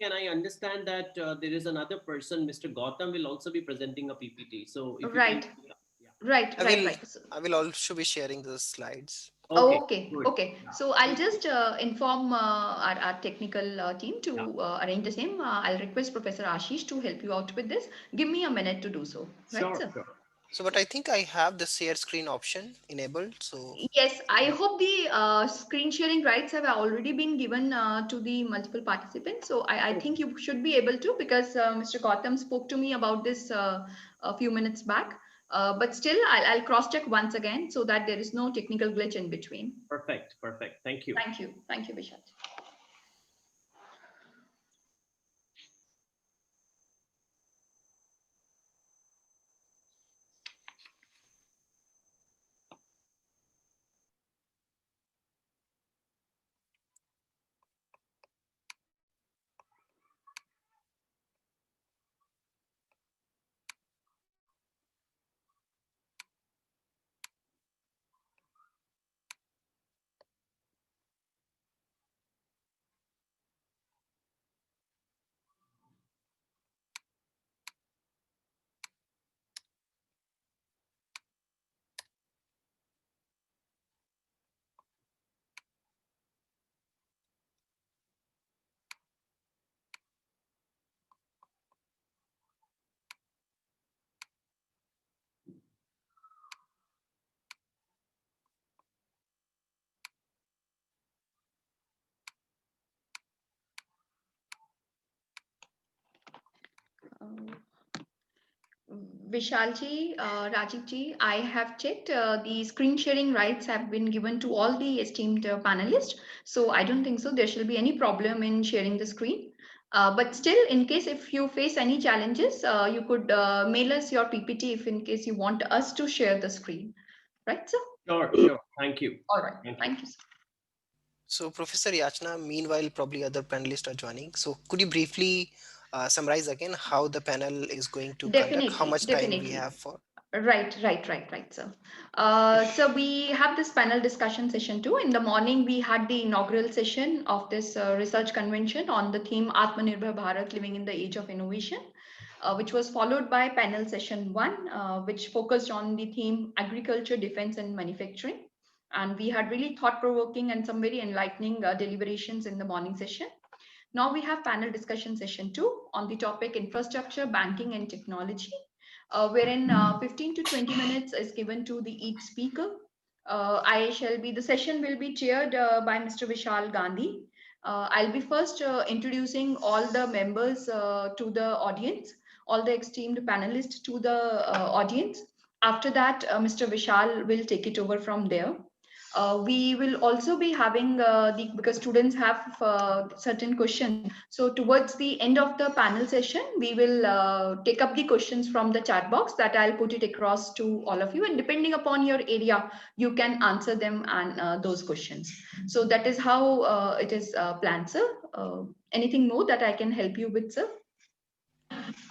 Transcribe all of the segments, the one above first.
and I understand that there is another person, Mr. Gautam, will also be presenting a PPT. So if you can, Right, yeah. right, I right, will right. So, I will also be sharing the slides. Okay, okay, good. okay. Yeah. So I'll just inform our technical team Yeah. to arrange the same. I'll request Professor Ashish to help you out with this. Give me a minute to do so, right, Sure, sir? sure. So, but I think I have the share screen option enabled. So, Yes, I hope the screen sharing rights have already been given to the multiple participants. So I think you should be able to, because Mr. Gautam spoke to me about this a few minutes back. But still, I'll cross-check once again so that there is no technical glitch in between. Perfect, perfect. Thank you. Thank you. Thank you, Vishal. Vishalji, Rajivji, I have checked. The screen sharing rights have been given to all the esteemed panelists. So I don't think so. There shall be any problem in sharing the screen. But still, in case if you face any challenges, you could mail us your PPT if in case you want us to share the screen. Right, sir? Sure, sure. Thank you. All right. Thank you. Thank you, sir. so Professor Yachna, meanwhile, probably other panelists are joining. So, could you briefly summarize again how the panel is going to conduct? How Definitely, much time we definitely. have for? Right, sir. So we have this panel discussion session too. In the morning, we had the inaugural session of this research convention on the theme Atmanirbhar Bharat, living in the age of innovation, which was followed by panel session one, which focused on the theme agriculture, defense, and manufacturing. And we had really thought-provoking and some very enlightening deliberations in the morning session. Now we have panel discussion session two on the topic infrastructure, banking, and technology, wherein 15 to 20 minutes is given to the each speaker. The session will be chaired by Mr. Vishal Gandhi. I'll be first introducing all the members to the audience, all the esteemed panelists to the audience. After that, Mr. Vishal will take it over from there. We will also be having because students have certain questions. So towards the end of the panel session, we will take up the questions from the chat box that I'll put it across to all of you. And depending upon your area, you can answer them and those questions. So that is how it is planned, sir. Anything more that I can help you with, sir?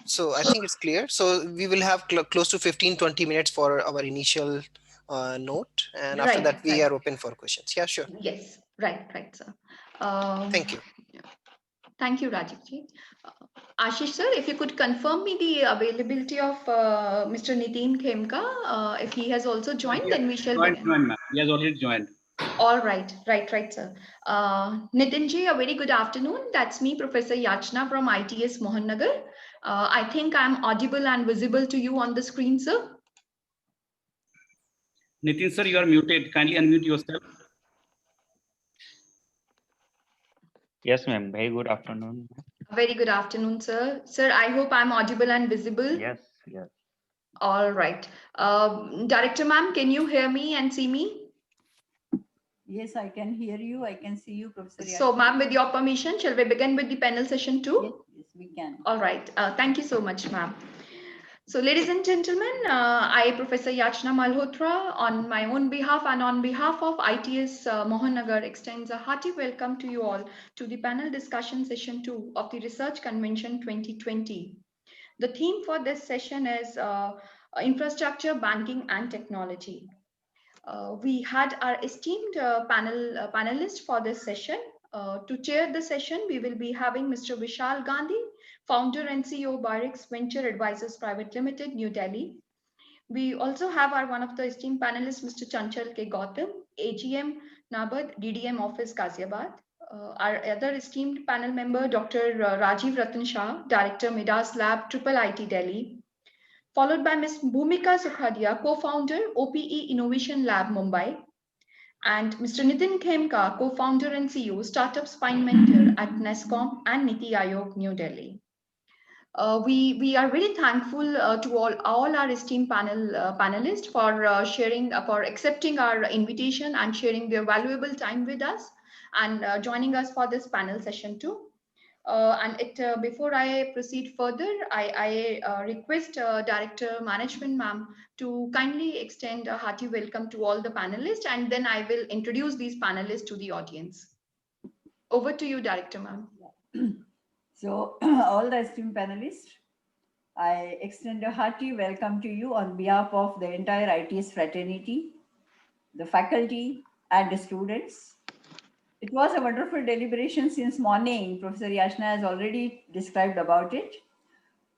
So, I think it's clear. So, we will have close to 15-20 minutes for our initial note, and after Right, that, we right. are open for questions. Yeah, sure. Yes, right, sir. Um, Thank you. Thank you, Rajivji. Ashish sir, if you could confirm me the availability of Mr. Nitin Khemka, if he has also joined, Yes, then we shall joined, begin. joined, ma'am. He has already joined. All right, sir. Nitinji, a very good afternoon. That's me, Professor Yachna from ITS Mohan Nagar. I think I'm audible and visible to you on the screen, sir. Nitin sir, you are muted. Kindly unmute yourself. Yes, ma'am. Very good afternoon. Very good afternoon, sir. Sir, I hope I'm audible and visible. Yes, yes. All right. Director ma'am, can you hear me and see me? Yes, I can hear you. I can see you, Professor So, Yachna. ma'am, with your permission, shall we begin with the panel session too? Yes, yes, we can. All right. Thank you so much, ma'am. So, ladies and gentlemen, I, Professor Yachna Malhotra, on my own behalf and on behalf of ITS Mohan Nagar, extends a hearty welcome to you all to the panel discussion session 2 of the Research Convention 2020. The theme for this session is infrastructure, banking, and technology. We had our esteemed panelists for this session. To chair the session, we will be having Mr. Vishal Gandhi, founder and CEO, Barrix Venture Advisors Private Limited, New Delhi. We also have our one of the esteemed panelists, Mr. Chanchal K. Gautam, AGM, NABARD, DDM Office, Ghaziabad. Our other esteemed panel member, Dr. Rajiv Ratan Shah, Director, Midas Lab, Triple IT, Delhi. Followed by Ms. Bhumika Sukhadia, co-founder, OPE Innovation Lab, Mumbai. And Mr. Nitin Khemka, co-founder and CEO, Startup Spine Mentor at Nescom and Niti Aayog, New Delhi. We are very thankful to all our esteemed panelists for for accepting our invitation and sharing their valuable time with us and joining us for this panel session too. Before I proceed further, I request Director Management Ma'am to kindly extend a hearty welcome to all the panelists, and then I will introduce these panelists to the audience. Over to you, Director Ma'am. So all the esteemed panelists, I extend a hearty welcome to you on behalf of the entire ITS fraternity, the faculty and the students. It was a wonderful deliberation since morning. Professor Yachna has already described about it.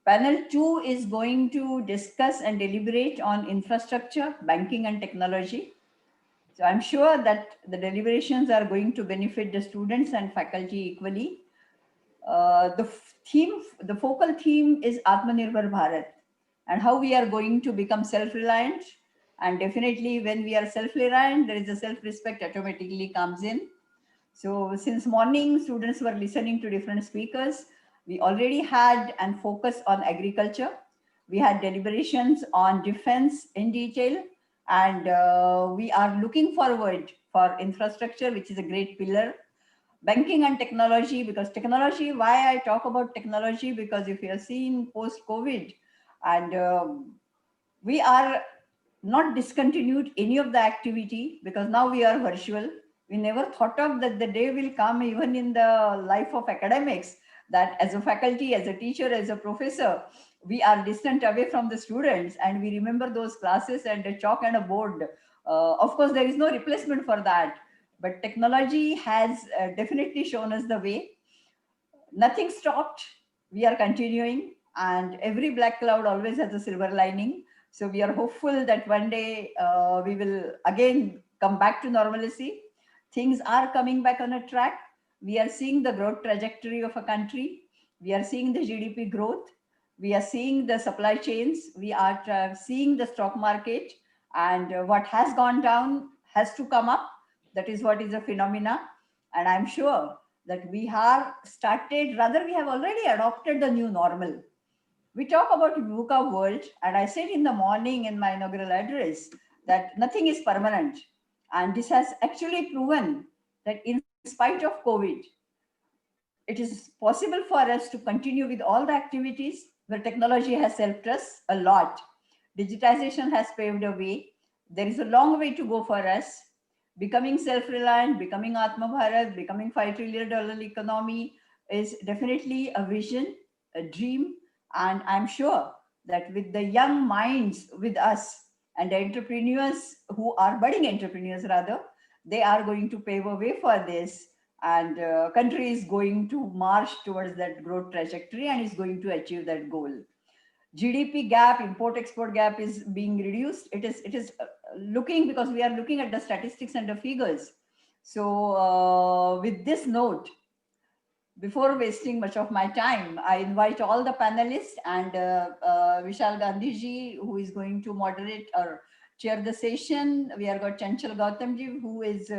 Panel 2 is going to discuss and deliberate on infrastructure, banking and technology. So I'm sure that the deliberations are going to benefit the students and faculty equally. The focal theme is Atmanirbhar Bharat and how we are going to become self-reliant. And definitely when we are self-reliant, there is a self-respect automatically comes in. So since morning, students were listening to different speakers. We already had and focus on agriculture. We had deliberations on defense in detail. And we are looking forward for infrastructure, which is a great pillar. Banking and technology, because technology, why I talk about technology, because if you have seen post-COVID, and we are not discontinued any of the activity because now we are virtual. We never thought of that the day will come even in the life of academics, that as a faculty, as a teacher, as a professor, we are distant away from the students and we remember those classes and a chalk and a board. Of course, there is no replacement for that. But technology has definitely shown us the way. Nothing stopped. We are continuing, and every black cloud always has a silver lining. So we are hopeful that one day we will again come back to normalcy. Things are coming back on a track. We are seeing the growth trajectory of a country. We are seeing the GDP growth. We are seeing the supply chains. We are seeing the stock market, and what has gone down has to come up. That is what is a phenomena. And I'm sure that we have started, rather we have already adopted the new normal. We talk about VUCA world, and I said in the morning in my inaugural address that nothing is permanent. And this has actually proven that in spite of COVID, it is possible for us to continue with all the activities where technology has helped us a lot. Digitization has paved a way. There is a long way to go for us. Becoming self-reliant, becoming Atma Bharat, becoming $5 trillion economy is definitely a vision, a dream. And I'm sure that with the young minds with us and the entrepreneurs who are budding entrepreneurs rather, they are going to pave a way for this. And country is going to march towards that growth trajectory and is going to achieve that goal. GDP gap, import-export gap is being reduced. It is looking, because we are looking at the statistics and the figures. So with this note, before wasting much of my time, I invite all the panelists and Vishal Gandhi ji, who is going to moderate or chair the session. We have got Chanchal Gautam ji, who is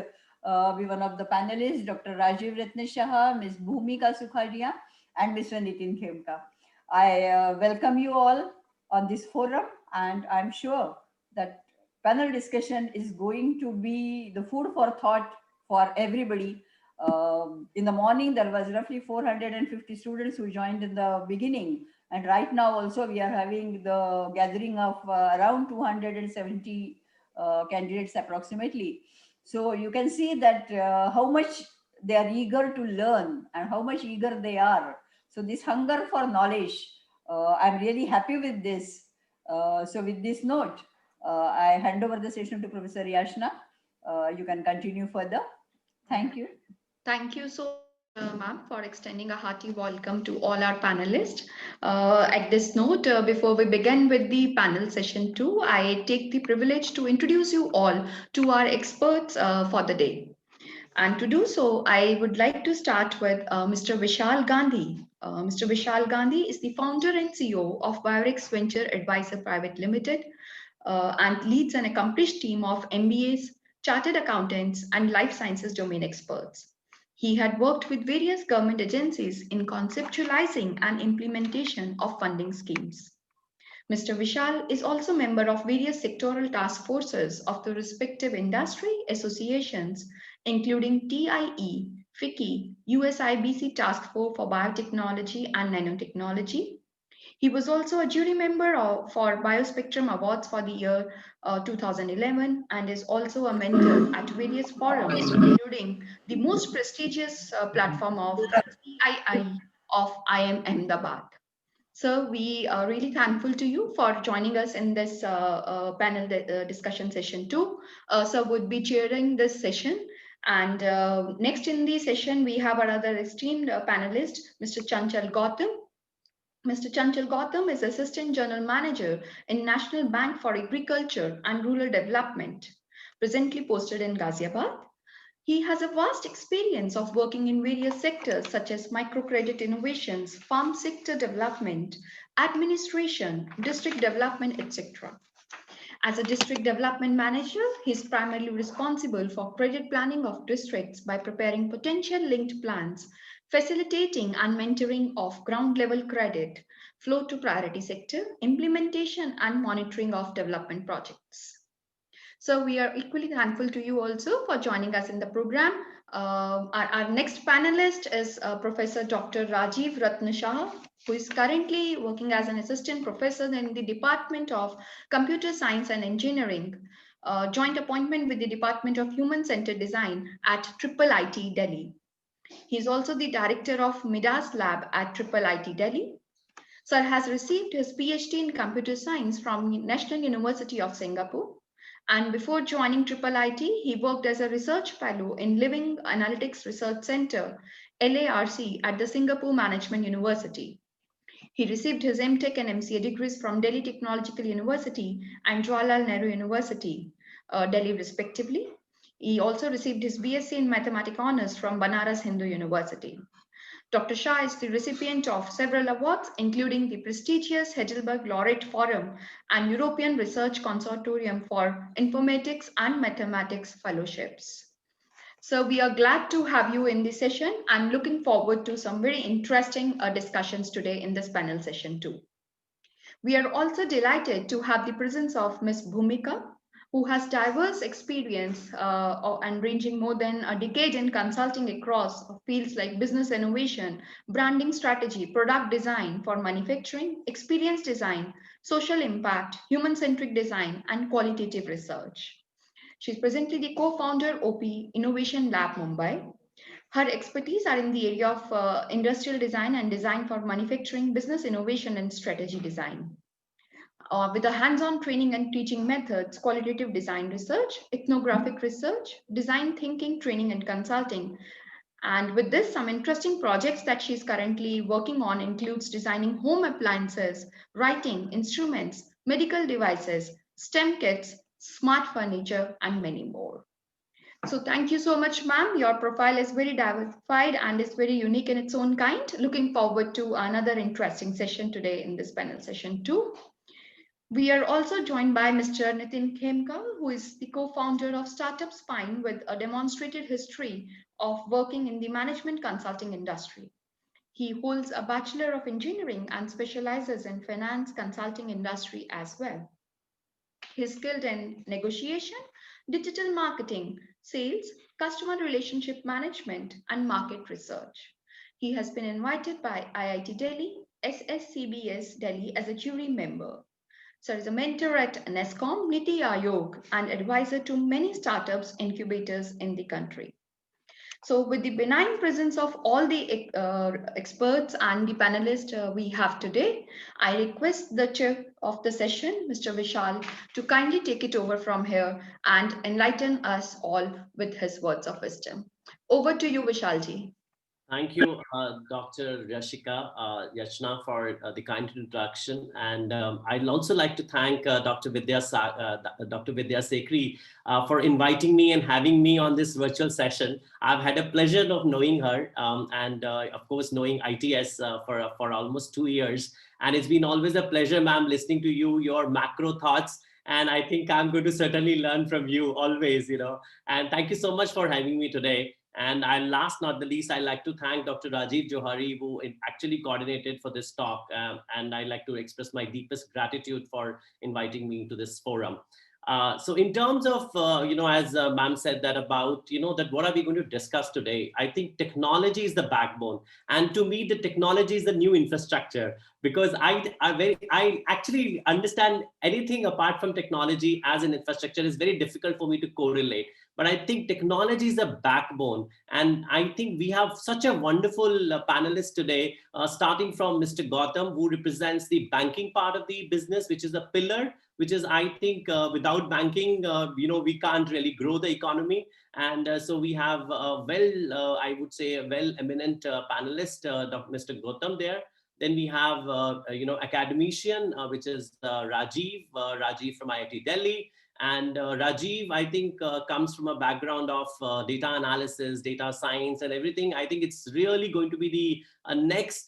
one of the panelists, Dr. Rajiv Ratna Shah, Ms. Bhumika Sukhadia, and Mr. Nitin Khemka. I welcome you all on this forum, and I'm sure that panel discussion is going to be the food for thought for everybody. In the morning, there was roughly 450 students who joined in the beginning. And right now also we are having the gathering of around 270 candidates approximately. So you can see that how much they are eager to learn and how much eager they are. So this hunger for knowledge, I'm really happy with this. So with this note, I hand over the session to Professor Yachna. You can continue further. Thank you. Thank you so much, ma'am, for extending a hearty welcome to all our panelists. At this note, before we begin with the panel session 2, I take the privilege to introduce you all to our experts for the day. And to do so, I would like to start with Mr. Vishal Gandhi. Mr. Vishal Gandhi is the founder and CEO of Biorix Venture Advisor Private Limited and leads an accomplished team of MBAs, chartered accountants, and life sciences domain experts. He had worked with various government agencies in conceptualizing and implementation of funding schemes. Mr. Vishal is also a member of various sectoral task forces of the respective industry associations, including TIE, FICCI, USIBC Task Force for Biotechnology and Nanotechnology. He was also a jury member for Biospectrum Awards for the year 2011 and is also a mentor at various forums, including the most prestigious platform of CII of IIM Ahmedabad. So we are really thankful to you for joining us in this panel discussion session too. So would be chairing this session. And next in the session, we have another esteemed panelist, Mr. Chanchal Gautam. Mr. Chanchal Gautam is Assistant General Manager in National Bank for Agriculture and Rural Development, presently posted in Ghaziabad. He has a vast experience of working in various sectors such as microcredit innovations, farm sector development, administration, district development, etc. As a district development manager, he is primarily responsible for credit planning of districts by preparing potential linked plans, facilitating and mentoring of ground level credit, flow to priority sector, implementation and monitoring of development projects. So we are equally thankful to you also for joining us in the program. Our next panelist is Professor Dr. Rajiv Ratnashah, who is currently working as an assistant professor in the Department of Computer Science and Engineering, joint appointment with the Department of Human-Centered Design at IIIT Delhi. He is also the director of Midas Lab at IIIT Delhi. Sir has received his PhD in computer science from National University of Singapore. And before joining IIIT, he worked as a research fellow in Living Analytics Research Center, LARC, at the Singapore Management University. He received his MTech and MCA degrees from Delhi Technological University and Jawaharlal Nehru University, Delhi respectively. He also received his BSc in Mathematics Honours from Banaras Hindu University. Dr. Shah is the recipient of several awards, including the prestigious Heidelberg Laureate Forum and European Research Consortium for Informatics and Mathematics Fellowships. So we are glad to have you in this session and looking forward to some very interesting discussions today in this panel session too. We are also delighted to have the presence of Ms. Bhumika, who has diverse experience and ranging more than a decade in consulting across fields like business innovation, branding strategy, product design for manufacturing, experience design, social impact, human-centric design, and qualitative research. She's presently the co-founder OP Innovation Lab Mumbai. Her expertise are in the area of industrial design and design for manufacturing, business innovation, and strategy design. With a hands-on training and teaching methods, qualitative design research, ethnographic research, design thinking, training and consulting. And with this, some interesting projects that she's currently working on includes designing home appliances, writing, instruments, medical devices, STEM kits, smart furniture, and many more. So thank you so much, ma'am. Your profile is very diversified and is very unique in its own kind. Looking forward to another interesting session today in this panel session too. We are also joined by Mr. Nitin Khemka, who is the co-founder of Startup Spine with a demonstrated history of working in the management consulting industry. He holds a Bachelor of Engineering and specializes in finance consulting industry as well. He is skilled in negotiation, digital marketing, sales, customer relationship management, and market research. He has been invited by IIT Delhi, SSCBS Delhi as a jury member. Sir is a mentor at NESCOM, Niti Aayog, and advisor to many startups incubators in the country. So with the benign presence of all the experts and the panelists we have today, I request the chair of the session, Mr. Vishal, to kindly take it over from here and enlighten us all with his words of wisdom. Over to you, Vishalji. Thank you, Dr. Yachna, for the kind introduction. And I'd also like to thank Dr. Vidya Sekri for inviting me and having me on this virtual session. I've had a pleasure of knowing her and of course, knowing ITS for almost 2 years. And it's been always a pleasure, ma'am, listening to you, your macro thoughts. And I think I'm going to certainly learn from you always, and thank you so much for having me today. And last not the least, I'd like to thank Dr. Rajiv Johari, who actually coordinated for this talk. And I'd like to express my deepest gratitude for inviting me to this forum. So in terms of, as ma'am said that about, that what are we going to discuss today? I think technology is the backbone. And to me, the technology is the new infrastructure, because I actually understand anything apart from technology as an infrastructure is very difficult for me to correlate. But I think technology is a backbone. And I think we have such a wonderful panelist today, starting from Mr. Gautam, who represents the banking part of the business, which is a pillar, which is, I think, without banking, we can't really grow the economy. And so we have I would say, a well-eminent panelist, Mr. Gautam there. Then we have, academician, which is Rajiv from IIT Delhi. And Rajiv, I think, comes from a background of data analysis, data science, and everything. I think it's really going to be the next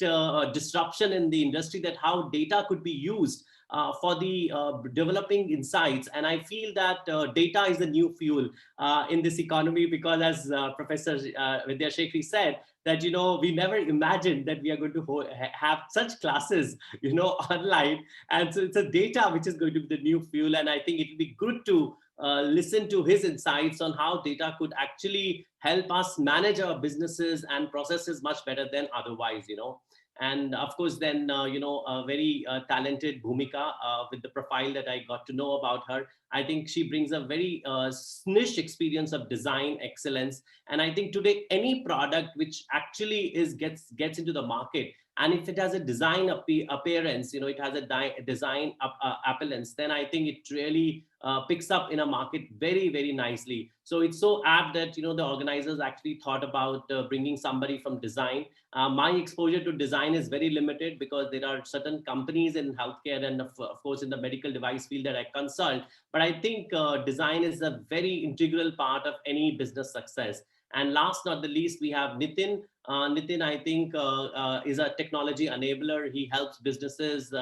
disruption in the industry, that how data could be used for the developing insights. And I feel that data is the new fuel in this economy, because as Professor Vidya Sekri said, that, we never imagined that we are going to have such classes, online. And so it's a data which is going to be the new fuel. And I think it will be good to listen to his insights on how data could actually help us manage our businesses and processes much better than otherwise, And of course, then, a very talented Bhumika with the profile that I got to know about her. I think she brings a very niche experience of design excellence. And I think today, any product which actually gets into the market, and if it has a design appearance, it has a design appellance, then I think it really picks up in a market very, very nicely. So it's so apt that, the organizers actually thought about bringing somebody from design. My exposure to design is very limited, because there are certain companies in healthcare and of course in the medical device field that I consult. But I think design is a very integral part of any business success. And last not the least, we have Nitin. Nitin, I think, is a technology enabler. He helps businesses,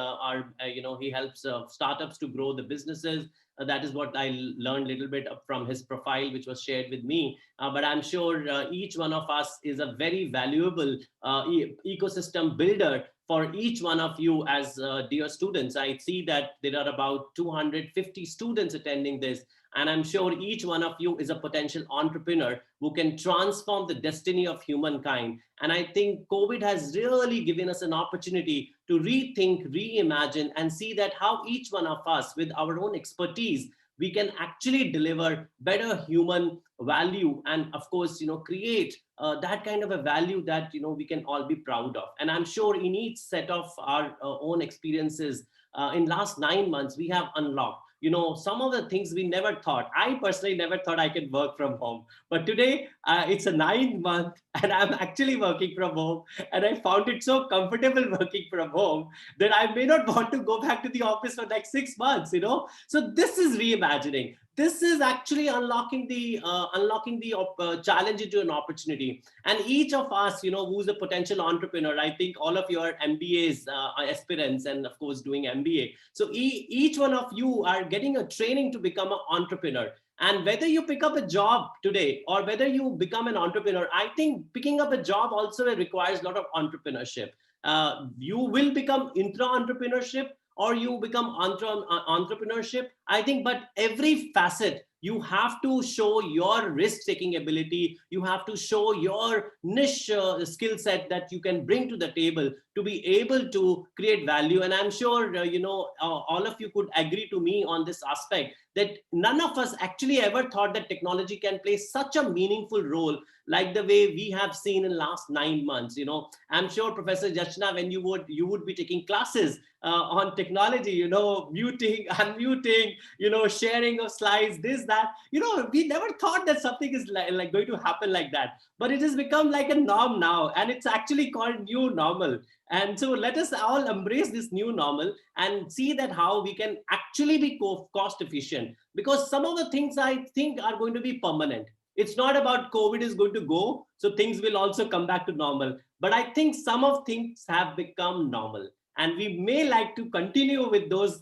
he helps startups to grow the businesses. That is what I learned a little bit from his profile, which was shared with me. But I'm sure each one of us is a very valuable ecosystem builder for each one of you as dear students. I see that there are about 250 students attending this. And I'm sure each one of you is a potential entrepreneur who can transform the destiny of humankind. And I think COVID has really given us an opportunity to rethink, reimagine, and see that how each one of us, with our own expertise, we can actually deliver better human value, and of course, create that kind of a value that, we can all be proud of. And I'm sure in each set of our own experiences in last 9 months, we have unlocked some of the things we never thought. I personally never thought I could work from home. But today, it's a 9th month and I'm actually working from home. And I found it so comfortable working from home that I may not want to go back to the office for like 6 months, So this is reimagining. This is actually unlocking the challenge into an opportunity. And each of us, who's a potential entrepreneur, I think all of your MBAs aspirants, and of course doing MBA. So each one of you are getting a training to become an entrepreneur. And whether you pick up a job today or whether you become an entrepreneur, I think picking up a job also requires a lot of entrepreneurship. You will become intra-entrepreneurship, or you become entrepreneurship, I think, but every facet, you have to show your risk-taking ability. You have to show your niche skill set that you can bring to the table to be able to create value. And I'm sure, all of you could agree to me on this aspect, that none of us actually ever thought that technology can play such a meaningful role like the way we have seen in last 9 months. I'm sure, Professor Yachna, when you would be taking classes on technology, muting, unmuting, sharing of slides, this, that, we never thought that something is like going to happen like that, but it has become like a norm now, and it's actually called new normal. And so let us all embrace this new normal and see that how we can actually be cost efficient, because some of the things I think are going to be permanent. It's not about COVID is going to go, so things will also come back to normal. But I think some of things have become normal. And we may like to continue with those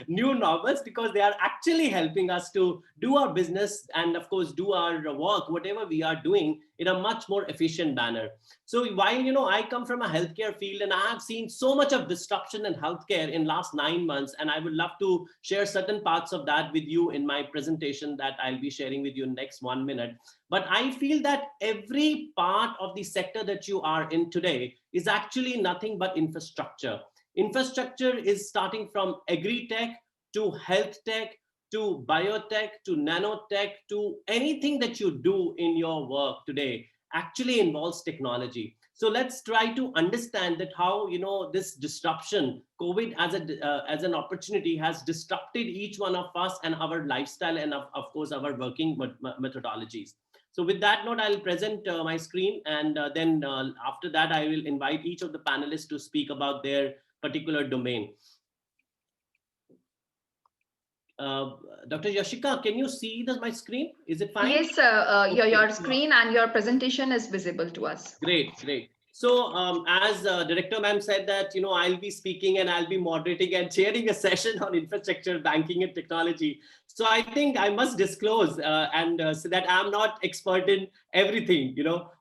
new normals, because they are actually helping us to do our business and, of course, do our work, whatever we are doing, in a much more efficient manner. So while, I come from a healthcare field, and I have seen so much of disruption in healthcare in last 9 months, and I would love to share certain parts of that with you in my presentation that I'll be sharing with you in next 1 minute. But I feel that every part of the sector that you are in today is actually nothing but infrastructure. Infrastructure is starting from agri-tech to health tech to biotech to nanotech to anything that you do in your work today actually involves technology. So let's try to understand that how this disruption, COVID as an opportunity, has disrupted each one of us and our lifestyle, and of course our working methodologies. So with that note, I'll present my screen, and then after that, I will invite each of the panelists to speak about their particular domain. Dr. Yashika, can you see my screen? Is it fine? Yes, your screen and your presentation is visible to us. Great. So as Director Ma'am said that, I'll be speaking and I'll be moderating and chairing a session on infrastructure, banking and technology. So I think I must disclose so that I'm not expert in everything,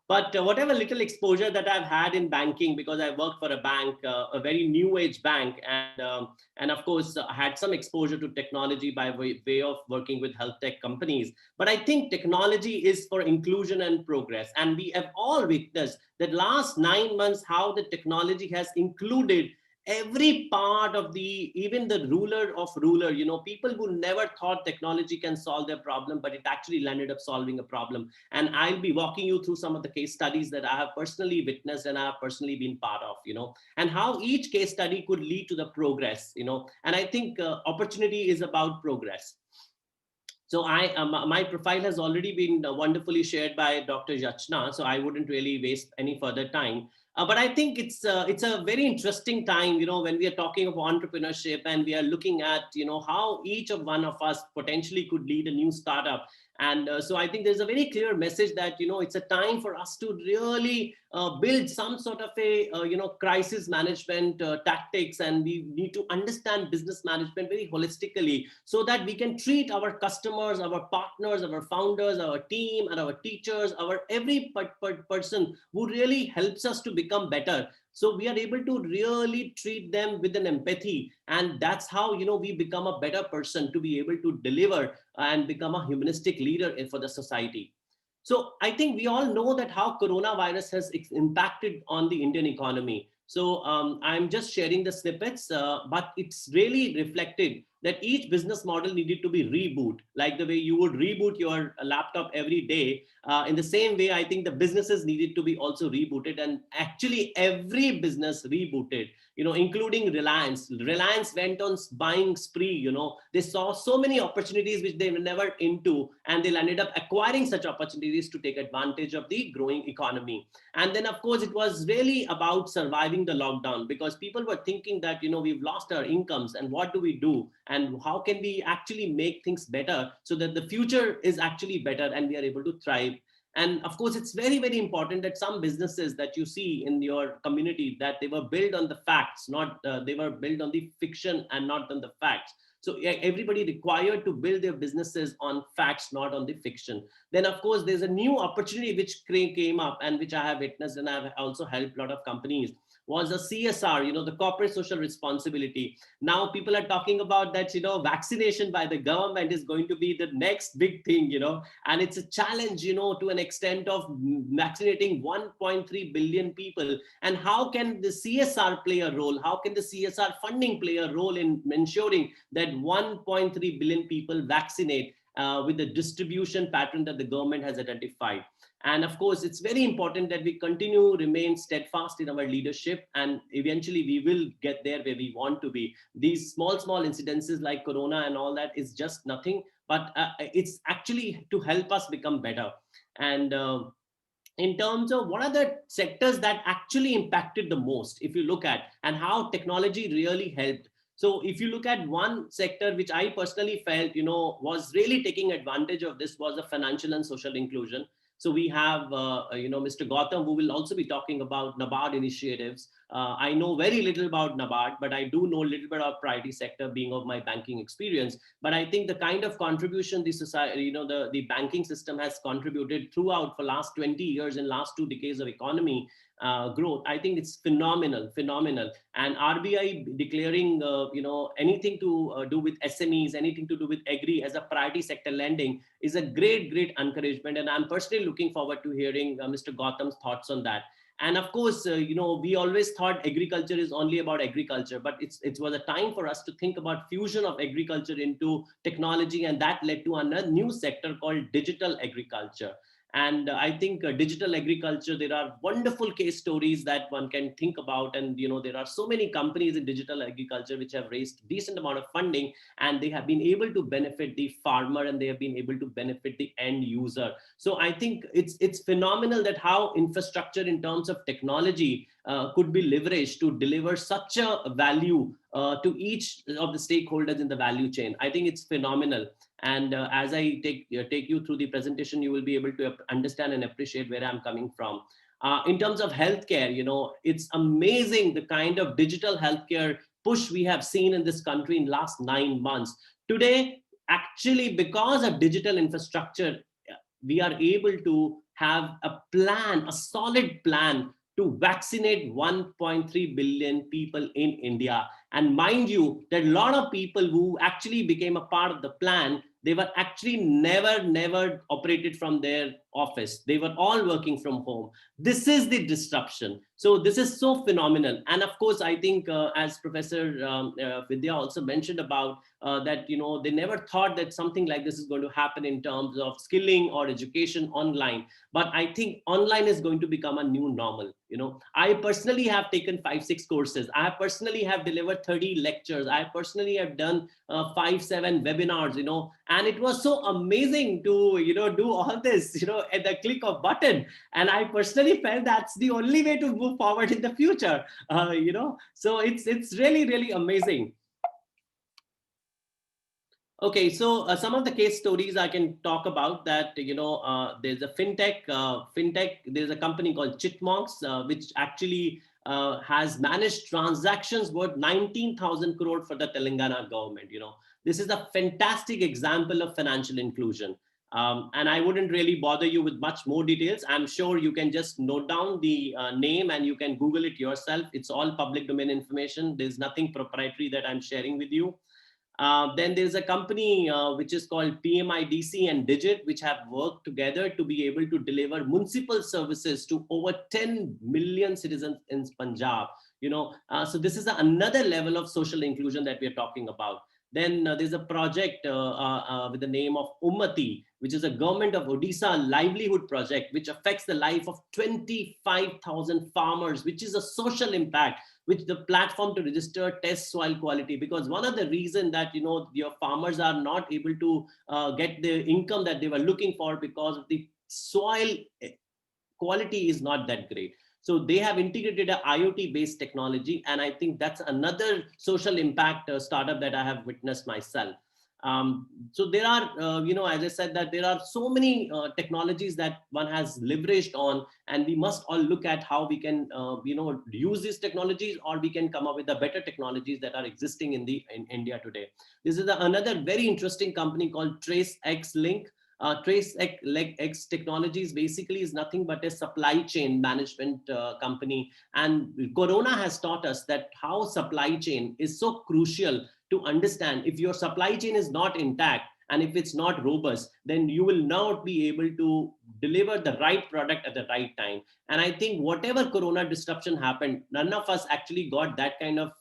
but whatever little exposure that I've had in banking, because I worked for a bank, a very new age bank, and of course I had some exposure to technology by way of working with health tech companies. But I think technology is for inclusion and progress. And we have all witnessed that last 9 months, how the technology has included every part of even the ruler of ruler, people who never thought technology can solve their problem, but it actually landed up solving a problem. And I'll be walking you through some of the case studies that I have personally witnessed and I have personally been part of, and how each case study could lead to the progress, and I think opportunity is about progress. So my profile has already been wonderfully shared by Dr. Yachna, so I wouldn't really waste any further time. But I think it's a very interesting time, when we are talking of entrepreneurship and we are looking at, how each of one of us potentially could lead a new startup. And so I think there's a very clear message that, it's a time for us to really build some sort of a, crisis management tactics. And we need to understand business management very holistically, so that we can treat our customers, our partners, our founders, our team, and our teachers, our every person who really helps us to become better. So we are able to really treat them with an empathy. And that's how, we become a better person to be able to deliver and become a humanistic leader for the society. So I think we all know that how coronavirus has impacted on the Indian economy. So I'm just sharing the snippets, but it's really reflected that each business model needed to be reboot, like the way you would reboot your laptop every day. In the same way, I think the businesses needed to be also rebooted, and actually every business rebooted, including Reliance. Reliance went on buying spree, they saw so many opportunities which they were never into, and they ended up acquiring such opportunities to take advantage of the growing economy. And then, of course, it was really about surviving the lockdown, because people were thinking that, we've lost our incomes, and what do we do? And how can we actually make things better so that the future is actually better and we are able to thrive? And of course, it's very, very important that some businesses that you see in your community, that they were built on the facts, not they were built on the fiction and not on the facts. So everybody required to build their businesses on facts, not on the fiction. Then, of course, there's a new opportunity which came up and which I have witnessed, and I've also helped a lot of companies, was a CSR, the corporate social responsibility. Now people are talking about that, vaccination by the government is going to be the next big thing, and it's a challenge, to an extent of vaccinating 1.3 billion people. And how can the CSR play a role? How can the CSR funding play a role in ensuring that 1.3 billion people vaccinate with the distribution pattern that the government has identified? And of course, it's very important that we continue remain steadfast in our leadership, and eventually we will get there where we want to be. These small incidences like Corona and all that is just nothing, but it's actually to help us become better. And in terms of what are the sectors that actually impacted the most, if you look at, and how technology really helped. So if you look at one sector, which I personally felt, was really taking advantage of this, was the financial and social inclusion. So we have, Mr. Gautam, who will also be talking about NABARD initiatives. I know very little about NABARD, but I do know a little bit of priority sector being of my banking experience. But I think the kind of contribution the society, the banking system has contributed throughout for last 20 years and last 2 decades of economy growth, I think it's phenomenal. And RBI declaring, anything to do with SMEs, anything to do with agri as a priority sector lending is a great encouragement. And I'm personally looking forward to hearing Mr. Gautam's thoughts on that. And of course, we always thought agriculture is only about agriculture, but it was a time for us to think about fusion of agriculture into technology, and that led to another new sector called digital agriculture. And I think digital agriculture, there are wonderful case stories that one can think about. And, there are so many companies in digital agriculture which have raised decent amount of funding, and they have been able to benefit the farmer, and they have been able to benefit the end user. So I think it's phenomenal that how infrastructure in terms of technology could be leveraged to deliver such a value to each of the stakeholders in the value chain. I think it's phenomenal. And as I take you through the presentation, you will be able to understand and appreciate where I'm coming from. In terms of healthcare, it's amazing the kind of digital healthcare push we have seen in this country in the last 9 months. Today, actually, because of digital infrastructure, we are able to have a solid plan to vaccinate 1.3 billion people in India. And mind you, that a lot of people who actually became a part of the plan, they were actually never operated from their office. They were all working from home. This is the disruption. So this is so phenomenal. And of course, I think as Professor Vidya also mentioned about that, they never thought that something like this is going to happen in terms of skilling or education online. But I think online is going to become a new normal. I personally have taken 5-6 courses. I personally have delivered 30 lectures. I personally have done 5-7 webinars, and it was so amazing to, do all this, at the click of button. And I personally felt that's the only way to move forward in the future, so it's really amazing. Okay, so some of the case stories I can talk about that, there's a fintech, there's a company called Chipmunks, which actually has managed transactions worth 19,000 crore for the Telangana government. This is a fantastic example of financial inclusion. And I wouldn't really bother you with much more details. I'm sure you can just note down the name and you can Google it yourself. It's all public domain information. There's nothing proprietary that I'm sharing with you. Then there's a company which is called PMIDC and Digit, which have worked together to be able to deliver municipal services to over 10 million citizens in Punjab. So this is another level of social inclusion that we're talking about. Then there's a project with the name of Ummati, which is a government of Odisha livelihood project, which affects the life of 25,000 farmers, which is a social impact, which the platform to register test soil quality. Because one of the reasons that, your farmers are not able to get the income that they were looking for because of the soil quality is not that great. So they have integrated an IoT-based technology, and I think that's another social impact startup that I have witnessed myself. So there are, as I said, that there are so many technologies that one has leveraged on, and we must all look at how we can, use these technologies, or we can come up with the better technologies that are existing in India today. This is another very interesting company called TraceX Link. TraceX Technologies basically is nothing but a supply chain management company. And Corona has taught us that how supply chain is so crucial to understand. If your supply chain is not intact, and if it's not robust, then you will not be able to deliver the right product at the right time. And I think whatever Corona disruption happened, none of us actually got that kind of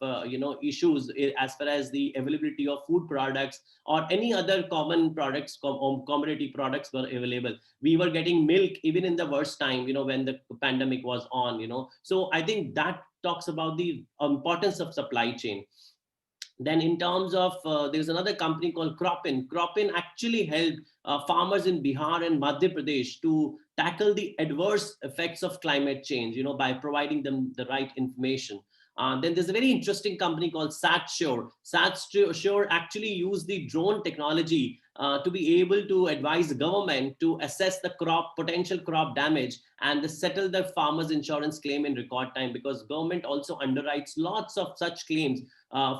issues as far as the availability of food products or any other common products, commodity products were available. We were getting milk even in the worst time, when the pandemic was on. So I think that talks about the importance of supply chain. Then in terms of, there's another company called Cropin. Cropin actually helped farmers in Bihar and Madhya Pradesh to tackle the adverse effects of climate change, by providing them the right information. Then there's a very interesting company called SatSure. SatSure actually used the drone technology to be able to advise the government to assess the potential crop damage and settle the farmers' insurance claim in record time, because government also underwrites lots of such claims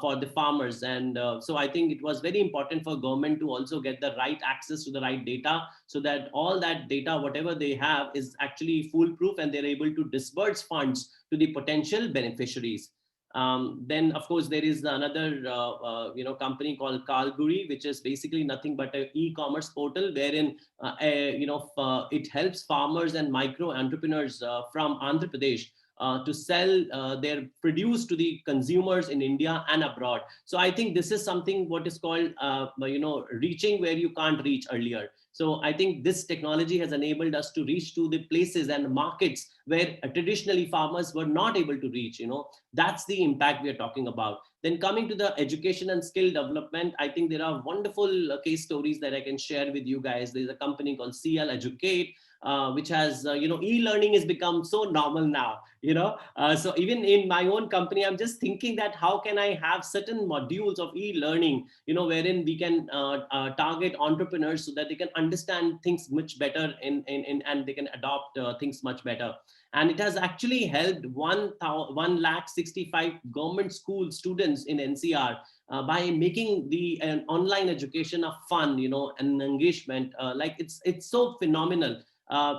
for the farmers. And so I think it was very important for government to also get the right access to the right data, so that all that data, whatever they have, is actually foolproof and they're able to disburse funds to the potential beneficiaries. Then of course there is another company called Kalguri, which is basically nothing but an e-commerce portal wherein it helps farmers and micro entrepreneurs from Andhra Pradesh to sell their produce to the consumers in India and abroad. So I think this is something what is called reaching where you can't reach earlier. So I think this technology has enabled us to reach to the places and markets where traditionally farmers were not able to reach. That's the impact we are talking about. Then coming to the education and skill development, I think there are wonderful case stories that I can share with you guys. There's a company called CL Educate, which has, e-learning has become so normal now, so even in my own company, I'm just thinking that how can I have certain modules of e-learning, wherein we can target entrepreneurs so that they can understand things much better and they can adopt things much better. And it has actually helped 165 government school students in NCR by making an online education a fun, and engagement. It's so phenomenal.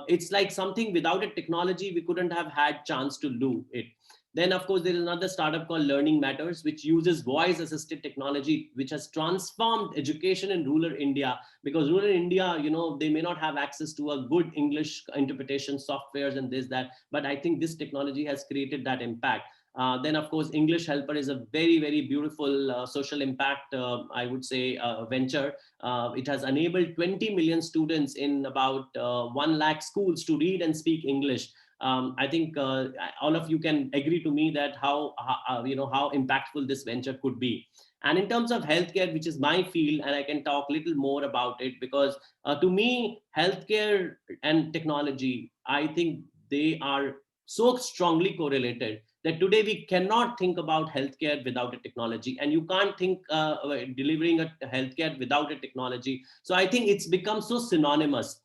It's like something without a technology, we couldn't have had chance to do it. Then of course, there is another startup called Learning Matters, which uses voice assisted technology, which has transformed education in rural India, because rural India, they may not have access to a good English interpretation softwares and this, that, but I think this technology has created that impact. Then of course, English Helper is a very, very beautiful social impact, I would say, venture. It has enabled 20 million students in about 1 lakh schools to read and speak English. I think all of you can agree to me that how impactful this venture could be. And in terms of healthcare, which is my field, and I can talk a little more about it, because to me, healthcare and technology, I think they are so strongly correlated that today we cannot think about healthcare without a technology, and you can't think delivering a healthcare without a technology. So I think it's become so synonymous.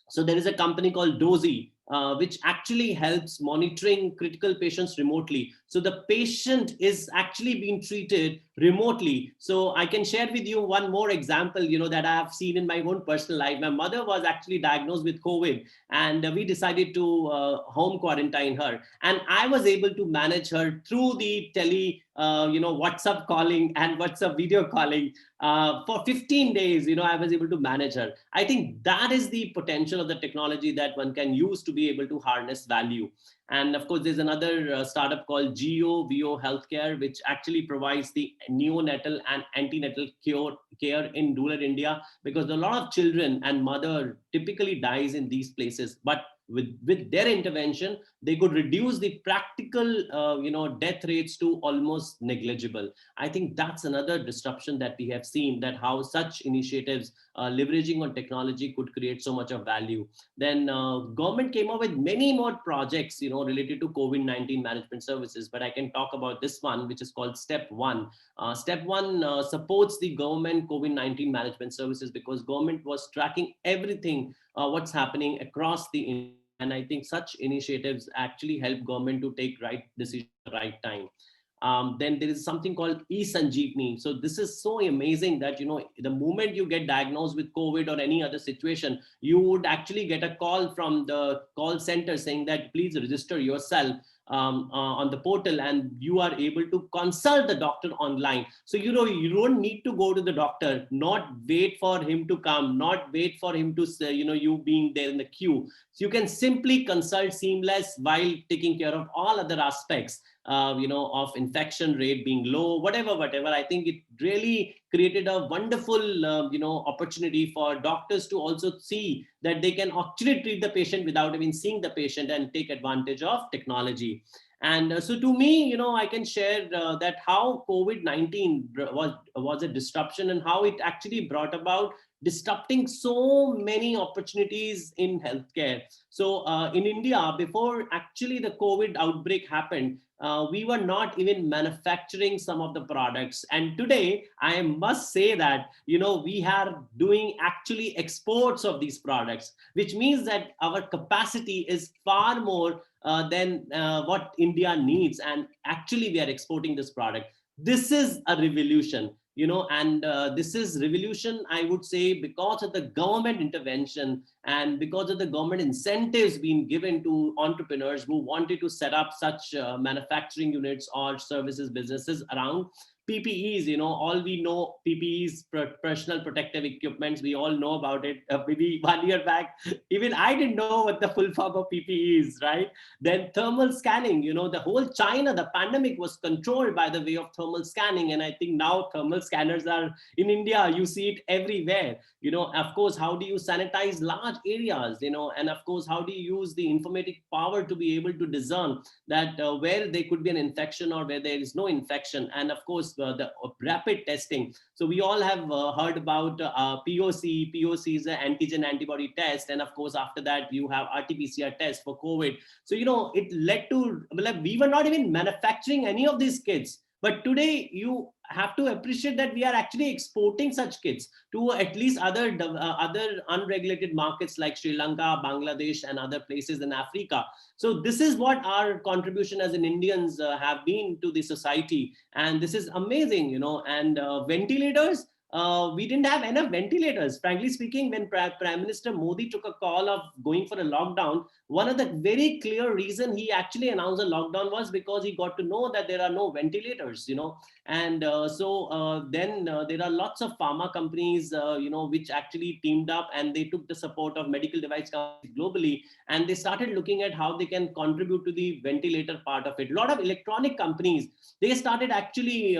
So there is a company called Dozy, which actually helps monitoring critical patients remotely. So the patient is actually being treated remotely. So I can share with you one more example, that I have seen in my own personal life. My mother was actually diagnosed with COVID, and we decided to home quarantine her. And I was able to manage her through the WhatsApp calling and WhatsApp video calling. For 15 days, I was able to manage her. I think that is the potential of the technology that one can use to be able to harness value. And of course, there's another startup called VO Healthcare, which actually provides the neonatal and antenatal care in rural India, because a lot of children and mother typically dies in these places. But with their intervention, they could reduce the practical, death rates to almost negligible. I think that's another disruption that we have seen, that how such initiatives leveraging on technology could create so much of value. Then government came up with many more projects, related to COVID-19 management services, but I can talk about this one, which is called Step One. Step One supports the government COVID-19 management services, because government was tracking everything, what's happening across the. And I think such initiatives actually help government to take right decisions at the right time. Then there is something called e-Sanjeevani. So this is so amazing that, the moment you get diagnosed with COVID or any other situation, you would actually get a call from the call center saying that please register yourself on the portal, and you are able to consult the doctor online. So, you don't need to go to the doctor, not wait for him to come, not wait for him to say, you being there in the queue. So you can simply consult seamless while taking care of all other aspects, of infection rate being low, whatever. I think it really created a wonderful, opportunity for doctors to also see that they can actually treat the patient without even seeing the patient and take advantage of technology. And so to me, I can share that how COVID-19 was a disruption, and how it actually brought about disrupting so many opportunities in healthcare. So in India, before actually the COVID outbreak happened, we were not even manufacturing some of the products. And today, I must say that, we are doing actually exports of these products, which means that our capacity is far more than what India needs. And actually, we are exporting this product. This is a revolution. And this is revolution, I would say, because of the government intervention and because of the government incentives being given to entrepreneurs who wanted to set up such manufacturing units or services businesses around PPEs. All we know, PPEs, personal protective equipments, we all know about it. Maybe 1 year back, even I didn't know what the full form of PPE is, right? Then thermal scanning, the whole China, the pandemic was controlled by the way of thermal scanning. And I think now thermal scanners are in India, you see it everywhere. Of course, how do you sanitize large areas, and of course, how do you use the informatic power to be able to discern that where there could be an infection or where there is no infection. And of course, the rapid testing. So we all have heard about POC. POC is an antigen antibody test. And of course, after that, you have RT-PCR test for COVID. So, it led to, we were not even manufacturing any of these kits. But today, you have to appreciate that we are actually exporting such kits to at least other unregulated markets like Sri Lanka, Bangladesh, and other places in Africa. So this is what our contribution as an Indians have been to the society. And this is amazing, and ventilators. We didn't have enough ventilators. Frankly speaking, when Prime Minister Modi took a call of going for a lockdown, one of the very clear reason he actually announced a lockdown was because he got to know that there are no ventilators, and then there are lots of pharma companies, which actually teamed up, and they took the support of medical device companies globally, and they started looking at how they can contribute to the ventilator part of it. A lot of electronic companies, they started actually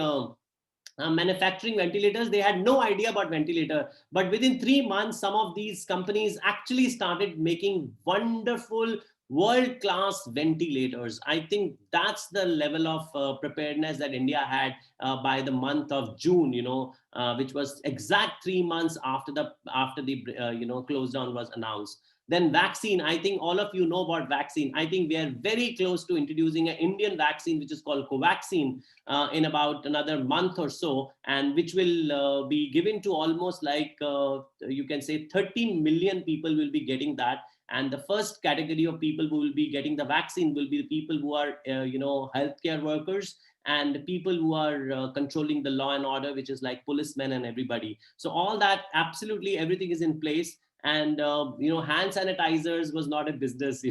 manufacturing ventilators. They had no idea about ventilator, but within 3 months, some of these companies actually started making wonderful world-class ventilators. I think that's the level of preparedness that India had by the month of June, which was exact 3 months after the close down was announced. Then vaccine, I think all of you know about vaccine. I think we are very close to introducing an Indian vaccine, which is called Covaxin, in about another month or so, and which will be given to almost like, you can say 13 million people will be getting that. And the first category of people who will be getting the vaccine will be the people who are, healthcare workers, and people who are controlling the law and order, which is like policemen and everybody. So all that, absolutely everything is in place. And hand sanitizers was not a business.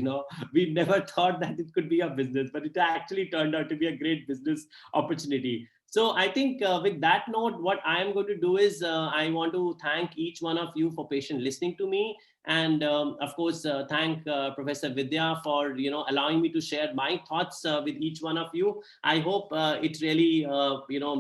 We never thought that it could be a business, but it actually turned out to be a great business opportunity. So I think with that note, what I am going to do is I want to thank each one of you for patient listening to me. And of course, thank Professor Vidya for allowing me to share my thoughts with each one of you. I hope it really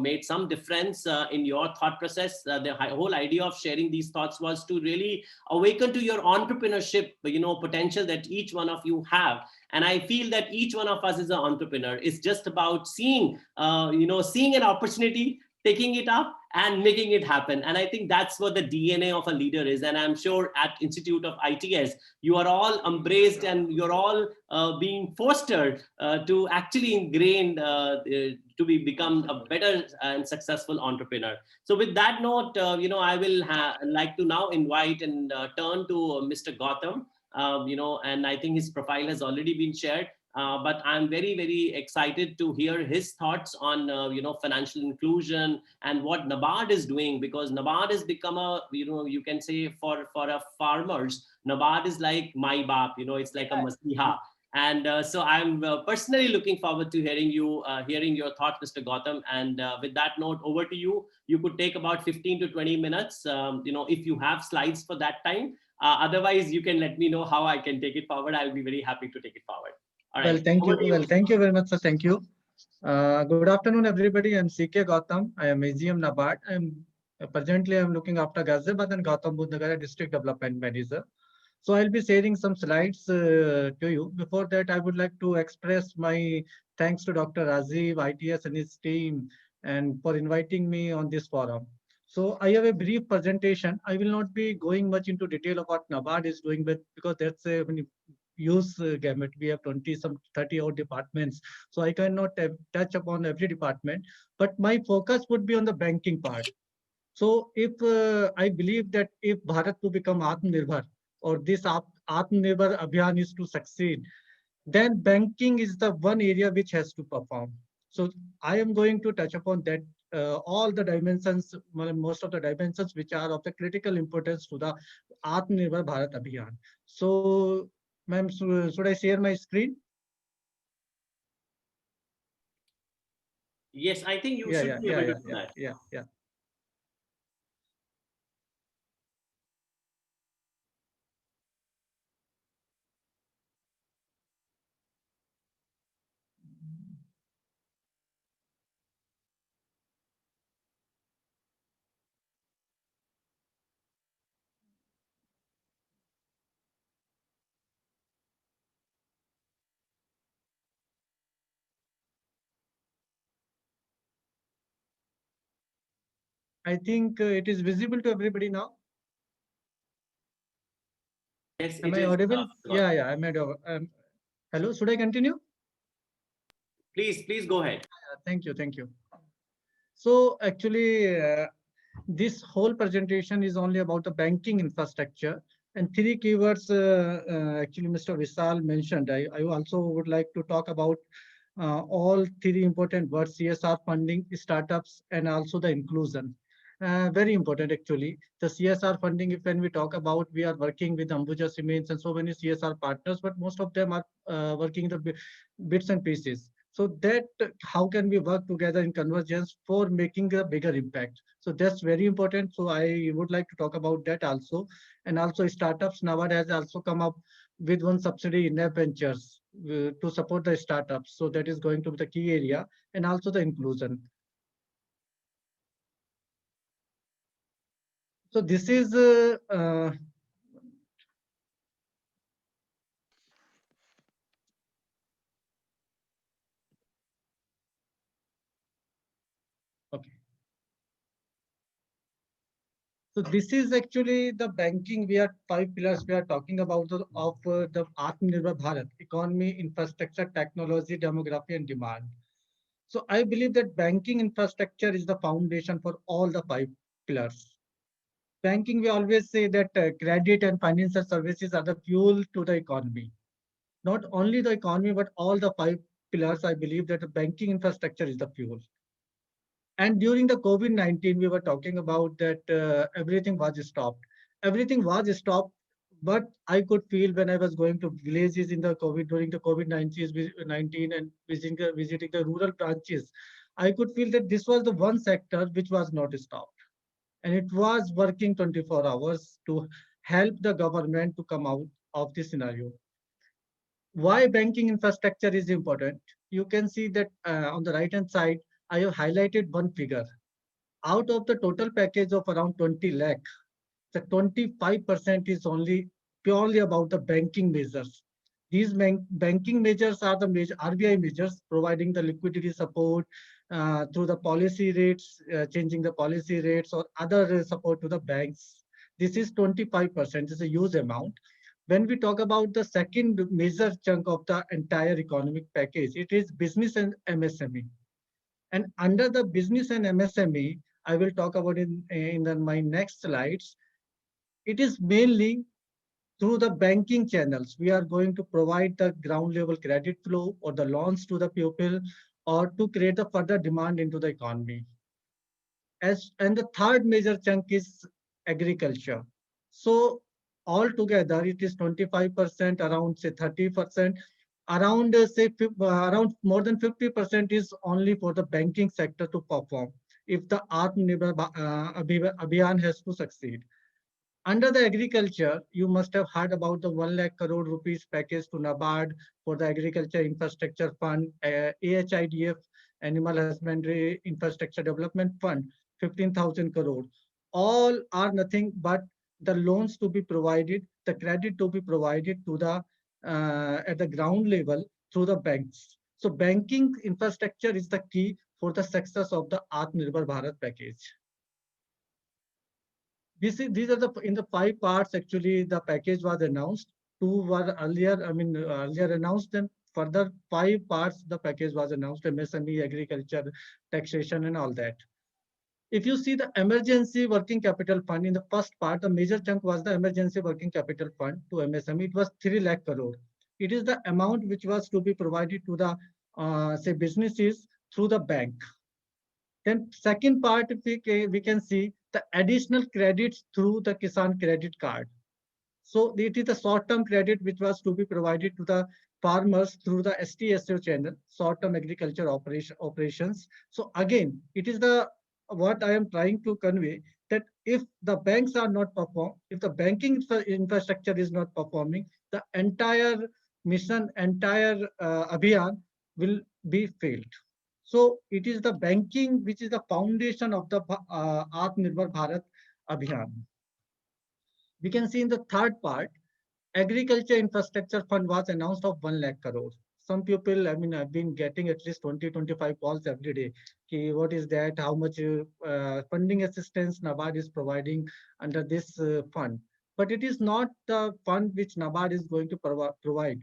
made some difference in your thought process. The whole idea of sharing these thoughts was to really awaken to your entrepreneurship potential that each one of you have. And I feel that each one of us is an entrepreneur. It's just about seeing an opportunity, taking it up and making it happen. And I think that's what the DNA of a leader is. And I'm sure at Institute of ITS, you are all embraced and you're all being fostered to actually ingrain to become a better and successful entrepreneur. So with that note, I will like to now invite and turn to Mr. Gautam. And I think his profile has already been shared. but I'm very, very excited to hear his thoughts on, financial inclusion and what NABARD is doing, because NABARD has become a, you can say for a farmers, NABARD is like my bap, it's like a masiha. And so I'm personally looking forward to hearing your thoughts, Mr. Gautam. And with that note, over to you. You could take about 15 to 20 minutes, if you have slides for that time. Otherwise, you can let me know how I can take it forward. I'll be very happy to take it forward. All Well, right. thank you. Over to you, Well, Mr. thank you very much, sir. Thank you. Good afternoon, everybody. I'm CK Gautam. I am AGM NABARD. I'm looking after Ghaziabad and Gautam Budh Nagar District Development Manager. So I'll be sharing some slides to you. Before that, I would like to express my thanks to Dr. Rajiv, ITS and his team, and for inviting me on this forum. So I have a brief presentation. I will not be going much into detail of what NABARD is doing, but because that's a use gamut. We have 30 odd departments. So I cannot touch upon every department, but my focus would be on the banking part. So if I believe that if Bharat to become Atmanirbhar, or this Atmanirbhar Abhiyan is to succeed, then banking is the one area which has to perform. So I am going to touch upon that all the dimensions, most of the dimensions which are of the critical importance to the Atmanirbhar Bharat Abhiyan. So, ma'am, should I share my screen? Yes, I think you should be able to do that. Yeah. I think it is visible to everybody now. Yes, Am it I is. audible? Yeah, I'm audible. Hello, should I continue? Please go ahead. Thank you. So actually, this whole presentation is only about the banking infrastructure, and three keywords actually Mr. Vishal mentioned. I also would like to talk about all three important words: CSR funding, startups, and also the inclusion. Very important actually. The CSR funding, if when we talk about, we are working with Ambuja Cements and so many CSR partners, but most of them are working the bits and pieces. So that how can we work together in convergence for making a bigger impact? So that's very important. So I would like to talk about that also. And also startups, NABARD has also come up with one subsidy in their ventures to support the startups. So that is going to be the key area, and also the inclusion. So this is okay. So this is actually the banking. We are 5 pillars. We are talking about the Atmanirbhar Bharat: economy, infrastructure, technology, demography, and demand. So I believe that banking infrastructure is the foundation for all the 5 pillars. Banking, we always say that credit and financial services are the fuel to the economy. Not only the economy, but all the 5 pillars. I believe that the banking infrastructure is the fuel. And during the COVID-19, we were talking about that everything was stopped. Everything was stopped, but I could feel when I was going to villages in the during the COVID-19 and visiting the rural branches, I could feel that this was the one sector which was not stopped. And it was working 24 hours to help the government to come out of this scenario. Why banking infrastructure is important? You can see that on the right hand side, I have highlighted one figure. Out of the total package of around 20 lakh, the 25% is only purely about the banking measures. These banking measures are the major RBI measures, providing the liquidity support through the policy rates, changing the policy rates, or other support to the banks. This is 25%. It's a huge amount. When we talk about the second major chunk of the entire economic package, it is business and MSME. And under the business and MSME, I will talk about in my next slides. It is mainly through the banking channels, we are going to provide the ground level credit flow or the loans to the people or to create the further demand into the economy. And the third major chunk is agriculture. So altogether, it is 25%, around say 30%, around around more than 50% is only for the banking sector to perform if the Atmanirbhar Abhiyan has to succeed. Under the agriculture, you must have heard about the 1 lakh crore rupees package to NABARD for the Agriculture Infrastructure Fund, AHIDF, Animal Husbandry Infrastructure Development Fund, 15,000 crore. All are nothing but the loans to be provided, the credit to be provided to the at the ground level through the banks. So banking infrastructure is the key for the success of the Atmanirbhar Bharat package. These are the in the 5 parts actually the package was announced. 2 were earlier, earlier announced, and further 5 parts the package was announced: MSME, agriculture, taxation, and all that. If you see the emergency working capital fund in the first part, the major chunk was the emergency working capital fund to MSME. It was 3 lakh crore. It is the amount which was to be provided to the say businesses through the bank. Then second part, we can see the additional credits through the Kisan credit card. So it is the short-term credit which was to be provided to the farmers through the STSO channel, short-term agriculture operations. So again, it is the what I am trying to convey, that if the banks are not if the banking infrastructure is not performing, the entire mission, entire Abhiyan will be failed. So it is the banking which is the foundation of the Atmanirbhar Bharat Abhiyan. We can see in the third part, agriculture infrastructure fund was announced of 1 lakh crore. Some people, I've been getting at least 20-25 calls every day. Okay, what is that? How much funding assistance NABARD is providing under this fund? But it is not the fund which NABARD is going to provide.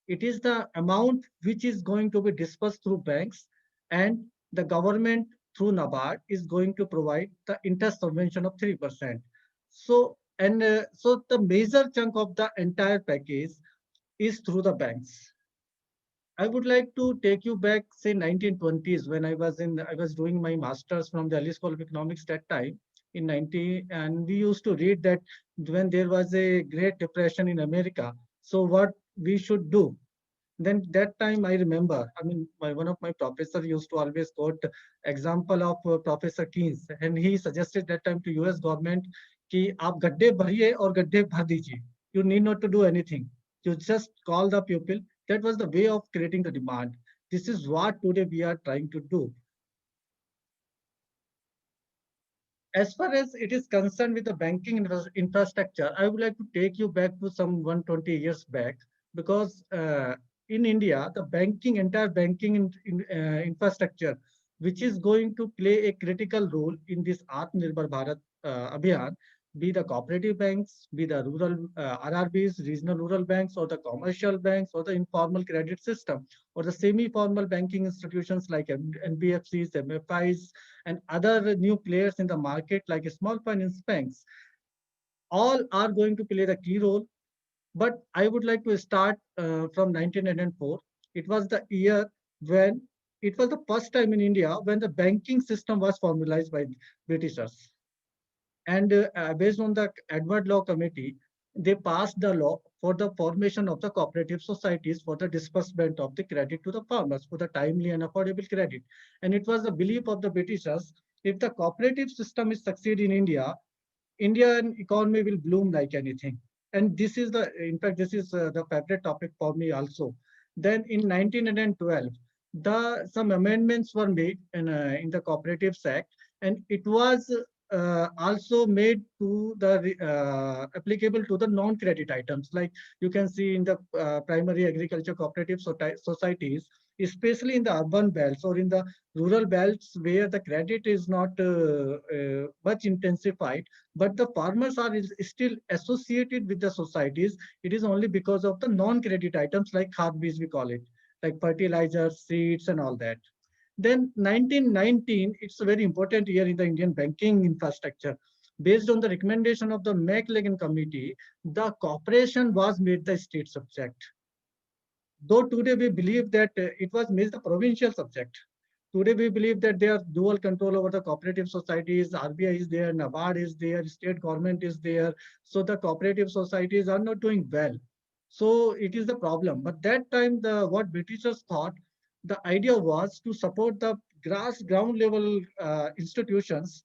It is the amount which is going to be disbursed through banks, and the government through NABARD is going to provide the interest subvention of 3%. So the major chunk of the entire package is through the banks. I would like to take you back, say 1920s, when I was doing my masters from the Delhi School of Economics that time in 90, and we used to read that when there was a Great Depression in America, so what we should do. Then that time I remember, one of my professors used to always quote example of Professor Keynes, and he suggested that time to US government कि आप गड्ढे भरिए और गड्ढे भर दीजिए. You need not to do anything. You just call the pupil. That was the way of creating the demand. This is what today we are trying to do. As far as it is concerned with the banking infrastructure, I would like to take you back to some 120 years back, because in India, the entire banking infrastructure, which is going to play a critical role in this Atmanirbhar Bharat Abhiyan, be the cooperative banks, be the rural RRBs, regional rural banks, or the commercial banks, or the informal credit system, or the semi-formal banking institutions like NBFCs, MFIs, and other new players in the market like small finance banks. All are going to play the key role. But I would like to start from 1904. It was the year when it was the first time in India when the banking system was formalized by Britishers. And based on the Edward Law Committee, they passed the law for the formation of the cooperative societies for the disbursement of the credit to the farmers for the timely and affordable credit. And it was the belief of the Britishers, if the cooperative system is succeed in India, Indian economy will bloom like anything. And this is in fact, this is the favorite topic for me also. Then in 1912, some amendments were made in the Cooperatives Act, and it was also made to the applicable to the non-credit items. Like you can see in the primary agriculture cooperative societies, especially in the urban belts or in the rural belts where the credit is not much intensified, but the farmers are still associated with the societies. It is only because of the non-credit items like khad beej, we call it, like fertilizers, seeds, and all that. Then 1919, it's a very important year in the Indian banking infrastructure, based on the recommendation of the McLagan Committee, the cooperation was made the state subject. Though today we believe that it was made the provincial subject. Today we believe that they are dual control over the cooperative societies, RBI is there, NABARD is there, state government is there. So the cooperative societies are not doing well. So it is the problem. But that time, what Britishers thought, the idea was to support the ground level institutions,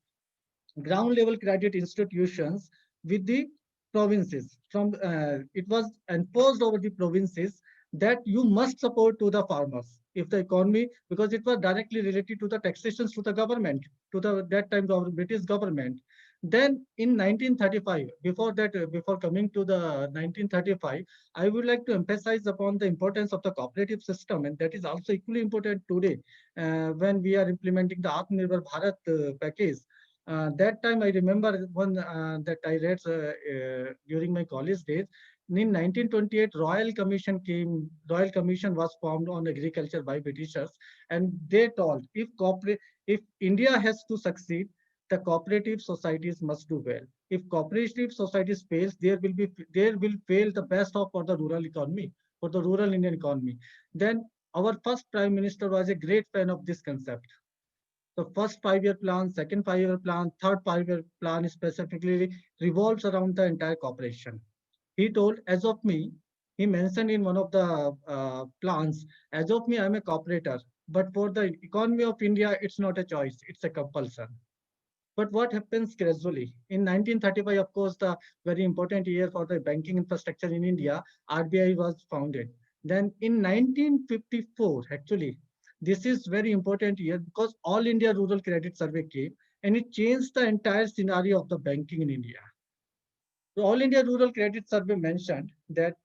ground level credit institutions with the provinces. It was enforced over the provinces that you must support to the farmers if the economy, because it was directly related to the taxations to the government, to the that time British government. Then in 1935, before that, before coming to the 1935, I would like to emphasize upon the importance of the cooperative system, and that is also equally important today when we are implementing the Atmanirbhar Bharat package. That time I remember one that I read during my college days. In 1928, Royal Commission came. Royal Commission was formed on agriculture by Britishers, and they told if India has to succeed, the cooperative societies must do well. If cooperative societies fails, there will fail the best of for the rural economy, for the rural Indian economy. Then our first Prime Minister was a great fan of this concept. The first 5-year plan, second 5-year plan, third 5-year plan specifically revolves around the entire cooperation. He told, as of me, he mentioned in one of the plans, as of me, I'm a cooperator. But for the economy of India, it's not a choice, it's a compulsion. But what happens gradually? In 1935, of course, the very important year for the banking infrastructure in India, RBI was founded. Then in 1954, actually, this is very important year because All India Rural Credit Survey came and it changed the entire scenario of the banking in India. The All India Rural Credit Survey mentioned that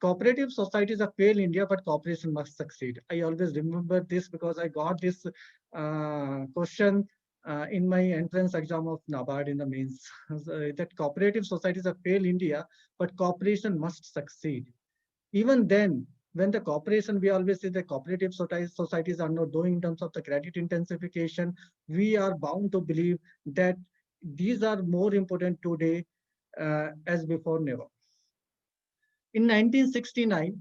cooperative societies have failed India, but cooperation must succeed. I always remember this because I got this question in my entrance exam of NABARD in the mains, that cooperative societies have failed India, but cooperation must succeed. Even then, when the cooperation, we always say the cooperative societies are not doing in terms of the credit intensification, we are bound to believe that these are more important today as before never. In 1969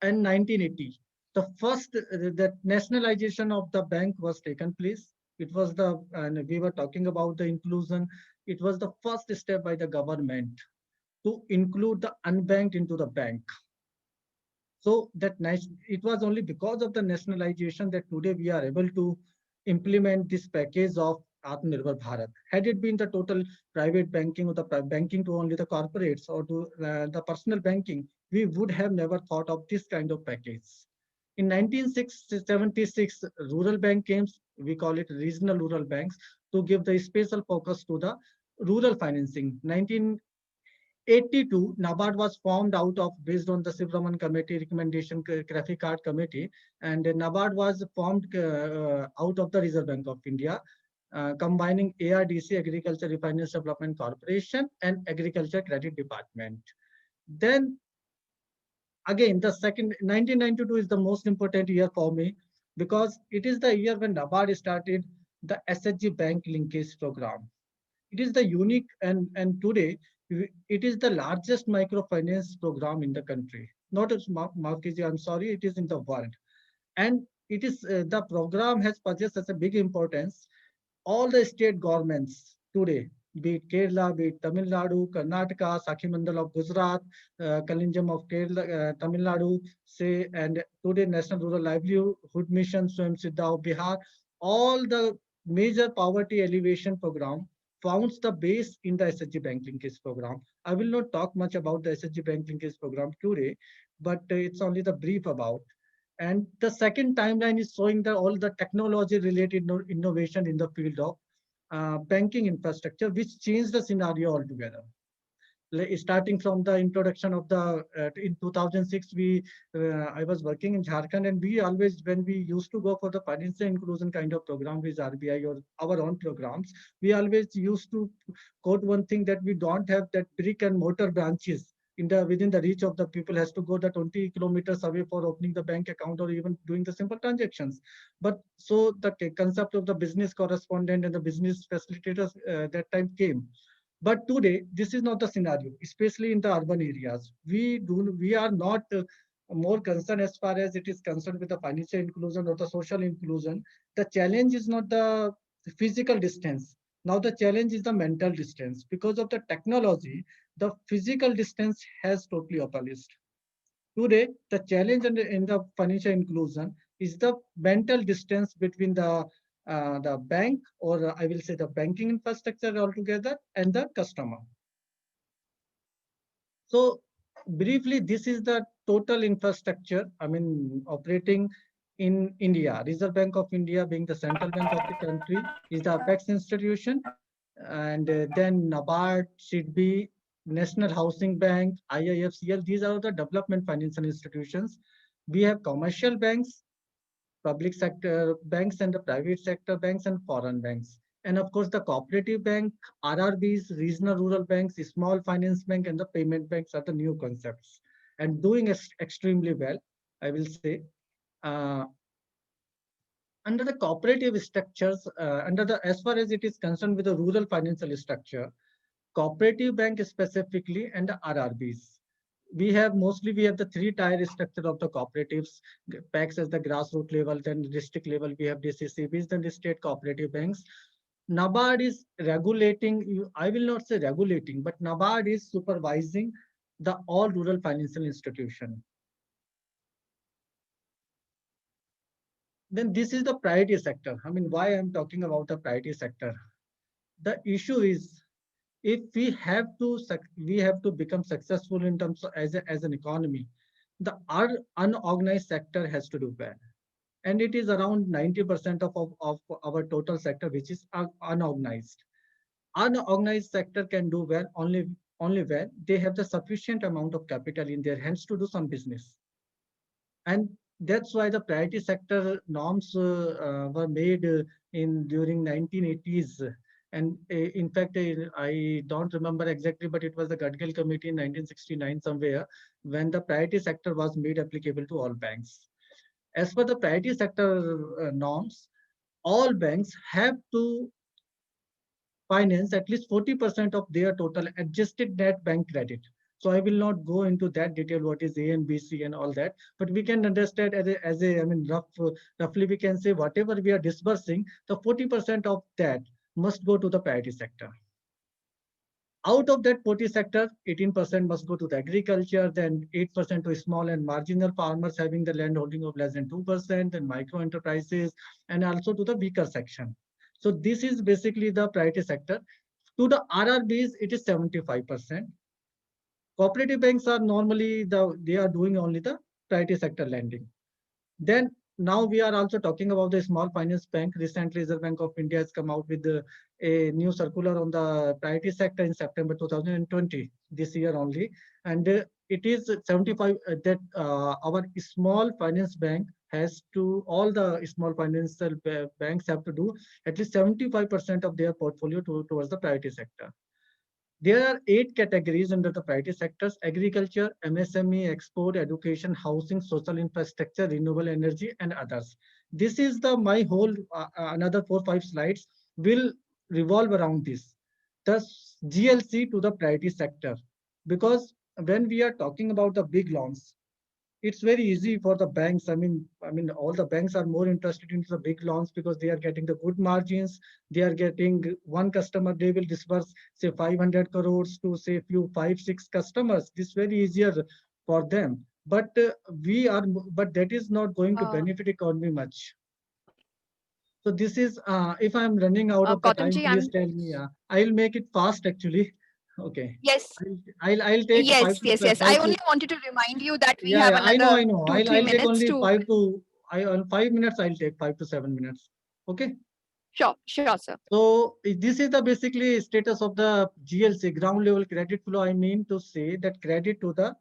and 1980, the first that nationalization of the bank was taken place. It was and we were talking about the inclusion. It was the first step by the government to include the unbanked into the bank. So that it was only because of the nationalization that today we are able to implement this package of Atmanirbhar Bharat. Had it been the total private banking or the banking to only the corporates or to the personal banking, we would have never thought of this kind of package. In 1976, rural bank came, we call it regional rural banks, to give the special focus to the rural financing. 1982, NABARD was formed out of, based on the Sivraman Committee recommendation, Graphic Card Committee, and NABARD was formed out of the Reserve Bank of India, combining ARDC, Agriculture Refinance Development Corporation, and Agriculture Credit Department. Then again, the second 1992 is the most important year for me because it is the year when NABARD started the SHG Bank Linkage Program. It is the unique and today it is the largest microfinance program in the country. Not as mortgage, I'm sorry, it is in the world. And it is the program has possessed such a big importance. All the state governments today, be it Kerala, be it Tamil Nadu, Karnataka, Sakhi Mandal of Gujarat, Kalinjam of Kerala, Tamil Nadu, say, and today National Rural Livelihood Mission, Swayam Siddha of Bihar, all the major poverty alleviation program founds the base in the SHG Bank Linkage Program. I will not talk much about the SHG Bank Linkage Program today, but it's only the brief about. And the second timeline is showing all the technology related innovation in the field of banking infrastructure, which changed the scenario altogether. Starting from the introduction of the, in 2006, I was working in Jharkhand, and we always, when we used to go for the financial inclusion kind of program with RBI or our own programs, we always used to quote one thing, that we don't have that brick and mortar branches within the reach of the people, has to go the 20 kilometers away for opening the bank account or even doing the simple transactions. But so the concept of the business correspondent and the business facilitators that time came. But today, this is not the scenario, especially in the urban areas. We are not more concerned as far as it is concerned with the financial inclusion or the social inclusion. The challenge is not the physical distance. Now the challenge is the mental distance. Because of the technology, the physical distance has totally abolished. Today, the challenge in the financial inclusion is the mental distance between the bank, or I will say the banking infrastructure altogether, and the customer. So briefly, this is the total infrastructure, I mean, operating in India. Reserve Bank of India, being the central bank of the country, is the apex institution. And then NABARD, SIDBI, National Housing Bank, IIFCL, these are the development financial institutions. We have commercial banks, public sector banks, and the private sector banks, and foreign banks. And of course, the cooperative bank, RRBs, regional rural banks, small finance bank, and the payment banks are the new concepts and doing extremely well, I will say. Under the cooperative structures, as far as it is concerned with the rural financial structure, cooperative bank specifically, and the RRBs. We have the three-tier structure of the cooperatives, PACs as the grassroots level, then district level, we have DCCBs, then the state cooperative banks. NABARD is regulating, I will not say regulating, but NABARD is supervising the all rural financial institution. Then this is the priority sector. I mean, why I'm talking about the priority sector? The issue is, if we have to become successful in terms of as an economy, the unorganized sector has to do well. And it is around 90% of our total sector, which is unorganized. Unorganized sector can do well only when they have the sufficient amount of capital in their hands to do some business. And that's why the priority sector norms were made during 1980s. And in fact, I don't remember exactly, but it was the Gadgil Committee in 1969 somewhere, when the priority sector was made applicable to all banks. As per the priority sector norms, all banks have to finance at least 40% of their total adjusted net bank credit. So I will not go into that detail, what is A and B, C and all that, but we can understand I mean, roughly we can say whatever we are disbursing, the 40% of that must go to the priority sector. Out of that 40 sector, 18% must go to the agriculture, then 8% to small and marginal farmers having the land holding of less than 2%, and micro enterprises, and also to the weaker section. So this is basically the priority sector. To the RRBs, it is 75%. Cooperative banks are normally they are doing only the priority sector lending. Then now we are also talking about the small finance bank. Recently, Reserve Bank of India has come out with a new circular on the priority sector in September 2020, this year only. And it is 75 that our small finance bank has to, all the small financial banks have to do at least 75% of their portfolio towards the priority sector. There are 8 categories under the priority sectors: agriculture, MSME, export, education, housing, social infrastructure, renewable energy, and others. This is my whole, another 4-5 slides will revolve around this. Thus, GLC to the priority sector. Because when we are talking about the big loans, it's very easy for the banks. I mean, all the banks are more interested in the big loans because they are getting the good margins. They are getting one customer, they will disburse say 500 crores to say few 5-6 customers. This is very easier for them. But but that is not going to benefit economy much. So this is, if I'm running out of the time, please tell me. I'll make it fast actually. Okay. Yes. I'll take Yes. I only wanted to remind you that we have another I know. 2-3 I'll minutes take only to. 5 minutes. I'll take 5 to 7 minutes. Okay. Sure, sir. So this is the basically status of the GLC, ground level credit flow. I mean to say that credit to the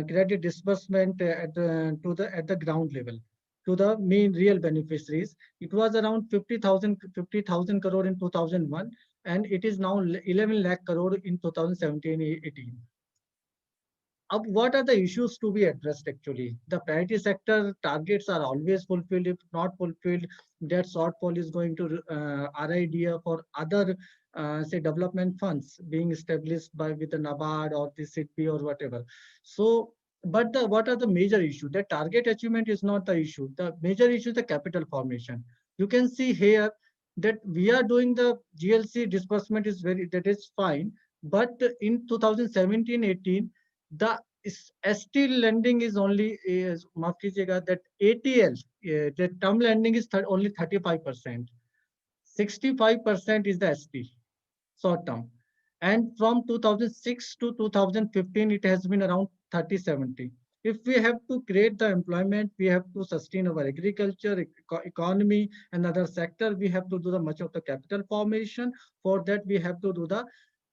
credit disbursement at the ground level to the main real beneficiaries. It was around 50,000 crore in 2001, and it is now 11 lakh crore in 2017-18. what are the issues to be addressed actually? The priority sector targets are always fulfilled. If not fulfilled, that shortfall is going to RIDF for other, say, development funds being established by with the NABARD or the SIDBI or whatever. So, but what are the major issues? The target achievement is not the issue. The major issue is the capital formation. You can see here that we are doing the GLC disbursement that is fine, but in 2017-18, the ST lending is only माफ कीजिएगा that ATL, the term lending is only 35%. 65% is the ST short term, and from 2006 to 2015 it has been around 30-70. If we have to create the employment, we have to sustain our agriculture, economy, and other sector, we have to do the much of the capital formation. For that, we have to do the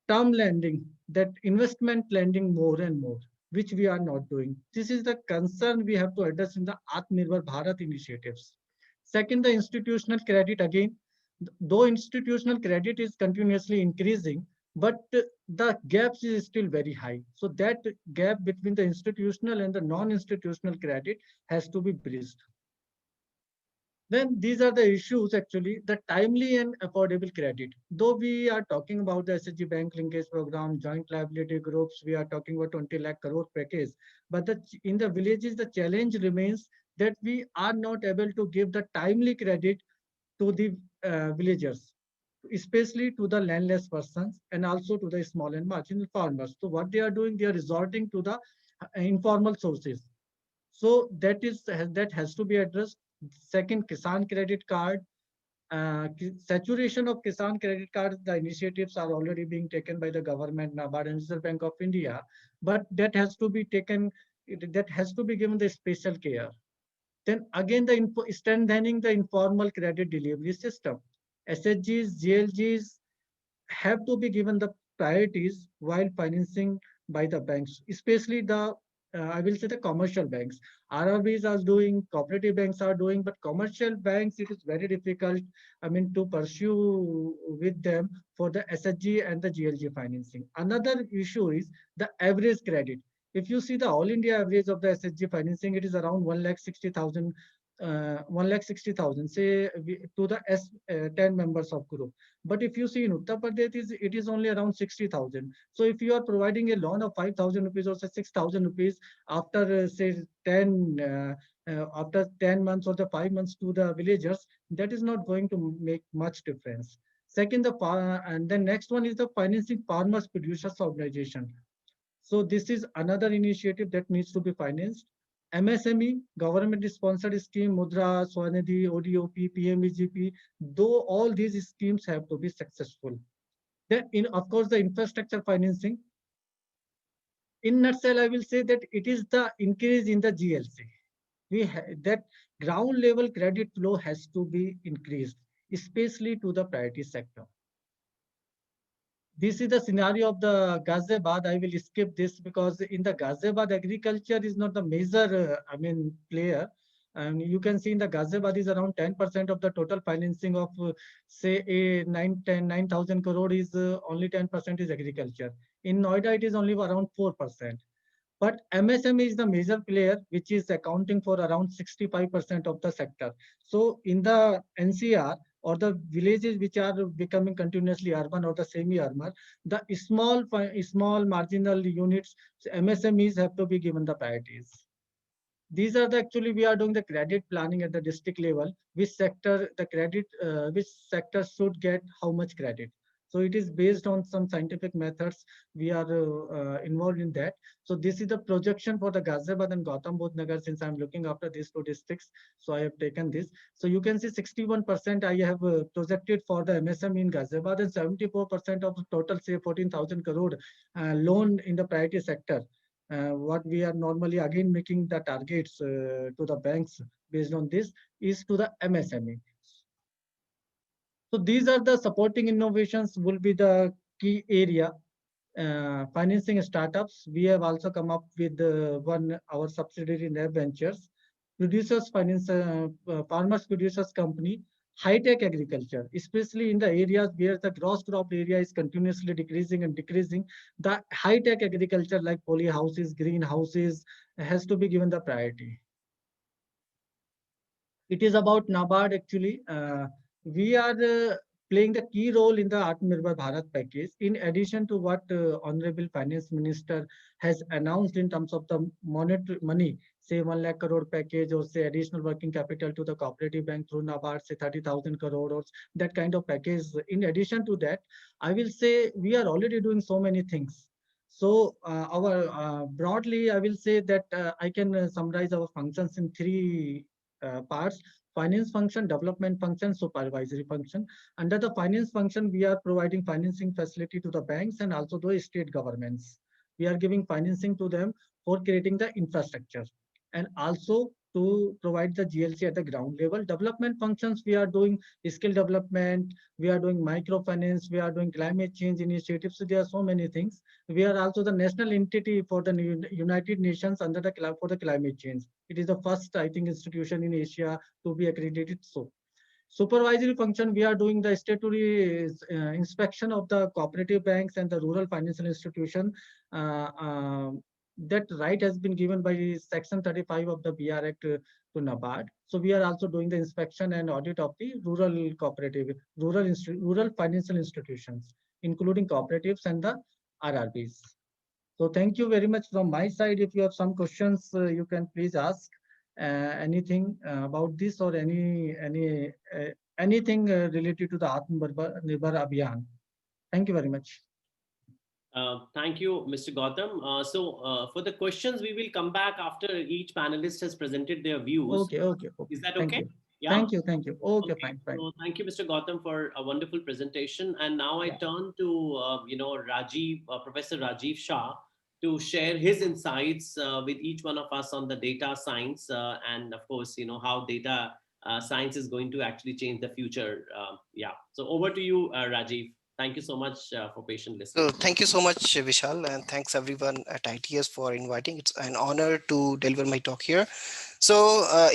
term lending, that investment lending more and more, which we are not doing. This is the concern we have to address in the Atmanirbhar Bharat initiatives. Second, the institutional credit again, though institutional credit is continuously increasing, but the gaps is still very high. So that gap between the institutional and the non-institutional credit has to be bridged. Then these are the issues actually, the timely and affordable credit. Though we are talking about the SHG bank linkage program, joint liability groups, we are talking about 20 lakh crore package, but in the villages, the challenge remains that we are not able to give the timely credit to the villagers, especially to the landless persons and also to the small and marginal farmers. So what they are doing, they are resorting to the informal sources. So that has to be addressed. Second, Kisan credit card, saturation of Kisan credit cards, the initiatives are already being taken by the government, NABARD and Reserve Bank of India, but that has to be taken, that has to be given the special care. Then again, strengthening the informal credit delivery system. SHGs, GLGs have to be given the priorities while financing by the banks, especially the I will say the commercial banks. RRBs are doing, cooperative banks are doing, but commercial banks, it is very difficult, I mean, to pursue with them for the SHG and the GLG financing. Another issue is the average credit. If you see the all India average of the SHG financing, it is around 1,60,000, 1,60,000, say to the 10 members of group. But if you see in Uttar Pradesh, it is only around 60,000. So if you are providing a loan of 5,000 rupees or say 6,000 rupees after say 10 after 10 months or the 5 months to the villagers, that is not going to make much difference. Second, and the next one is the financing farmers producers organization. So this is another initiative that needs to be financed. MSME, government-sponsored scheme, Mudra, Swanidhi, ODOP, PMEGP, though all these schemes have to be successful. Then, of course, the infrastructure financing. In nutshell, I will say that it is the increase in the GLC. That ground level credit flow has to be increased, especially to the priority sector. This is the scenario of the Ghaziabad. I will skip this because in the Ghaziabad, agriculture is not the major, player. And you can see in the Ghaziabad is around 10% of the total financing of, say, a 9,000 crore is only 10% is agriculture. In Noida, it is only around 4%. But MSME is the major player, which is accounting for around 65% of the sector. So in the NCR, or the villages which are becoming continuously urban or the semi-urban, the small marginal units, MSMEs have to be given the priorities. These are actually we are doing the credit planning at the district level, which sector the credit, which sector should get how much credit. So it is based on some scientific methods. We are involved in that. So this is the projection for the Ghaziabad and Gautam Budh Nagar, since I'm looking after these two districts. So I have taken this. So you can see 61% I have projected for the MSME in Ghaziabad and 74% of the total, say 14,000 crore loan in the priority sector. What we are normally again making the targets to the banks based on this is to the MSME. So these are the supporting innovations will be the key area. Financing startups. We have also come up with our subsidiary NAB Ventures. Producers Finance, Farmers Producers Company. high-tech agriculture, especially in the areas where the gross crop area is continuously decreasing and decreasing. The high-tech agriculture like polyhouses, greenhouses has to be given the priority. It is about NABARD actually. We are playing the key role in the Atmanirbhar Bharat package. In addition to what Honorable Finance Minister has announced in terms of the monetary money, say 1 lakh crore package or say additional working capital to the cooperative bank through NABARD, say 30,000 crore or that kind of package. In addition to that, I will say we are already doing so many things. So our broadly, I will say that I can summarize our functions in three parts: finance function, development function, supervisory function. Under the finance function, we are providing financing facility to the banks and also the state governments. We are giving financing to them for creating the infrastructure and also to provide the GLC at the ground level. Development functions, we are doing skill development, we are doing microfinance, we are doing climate change initiatives. So there are so many things. We are also the national entity for the United Nations under the for the climate change. It is the first, I think, institution in Asia to be accredited. So supervisory function, we are doing the statutory inspection of the cooperative banks and the rural financial institution. That right has been given by Section 35 of the BR Act to NABARD. So we are also doing the inspection and audit of the rural cooperative, rural financial institutions, including cooperatives and the RRBs. So thank you very much from my side. If you have some questions, you can please ask anything about this or anything related to the Atmanirbhar Abhiyan. Thank you very much. Thank you, Mr. Gautam. For the questions, we will come back after each panelist has presented their views. Okay. Is that Thank okay? you. Yeah. Thank you. Okay, fine. So thank you, Mr. Gautam, for a wonderful presentation. And now I Yeah. turn to Rajiv, Professor Rajiv Shah, to share his insights with each one of us on the data science and, of course, how data science is going to actually change the future. Yeah. So over to you, Rajiv. Thank you so much for patient listening. So thank you so much, Vishal, and thanks everyone at ITS for inviting. It's an honor to deliver my talk here. So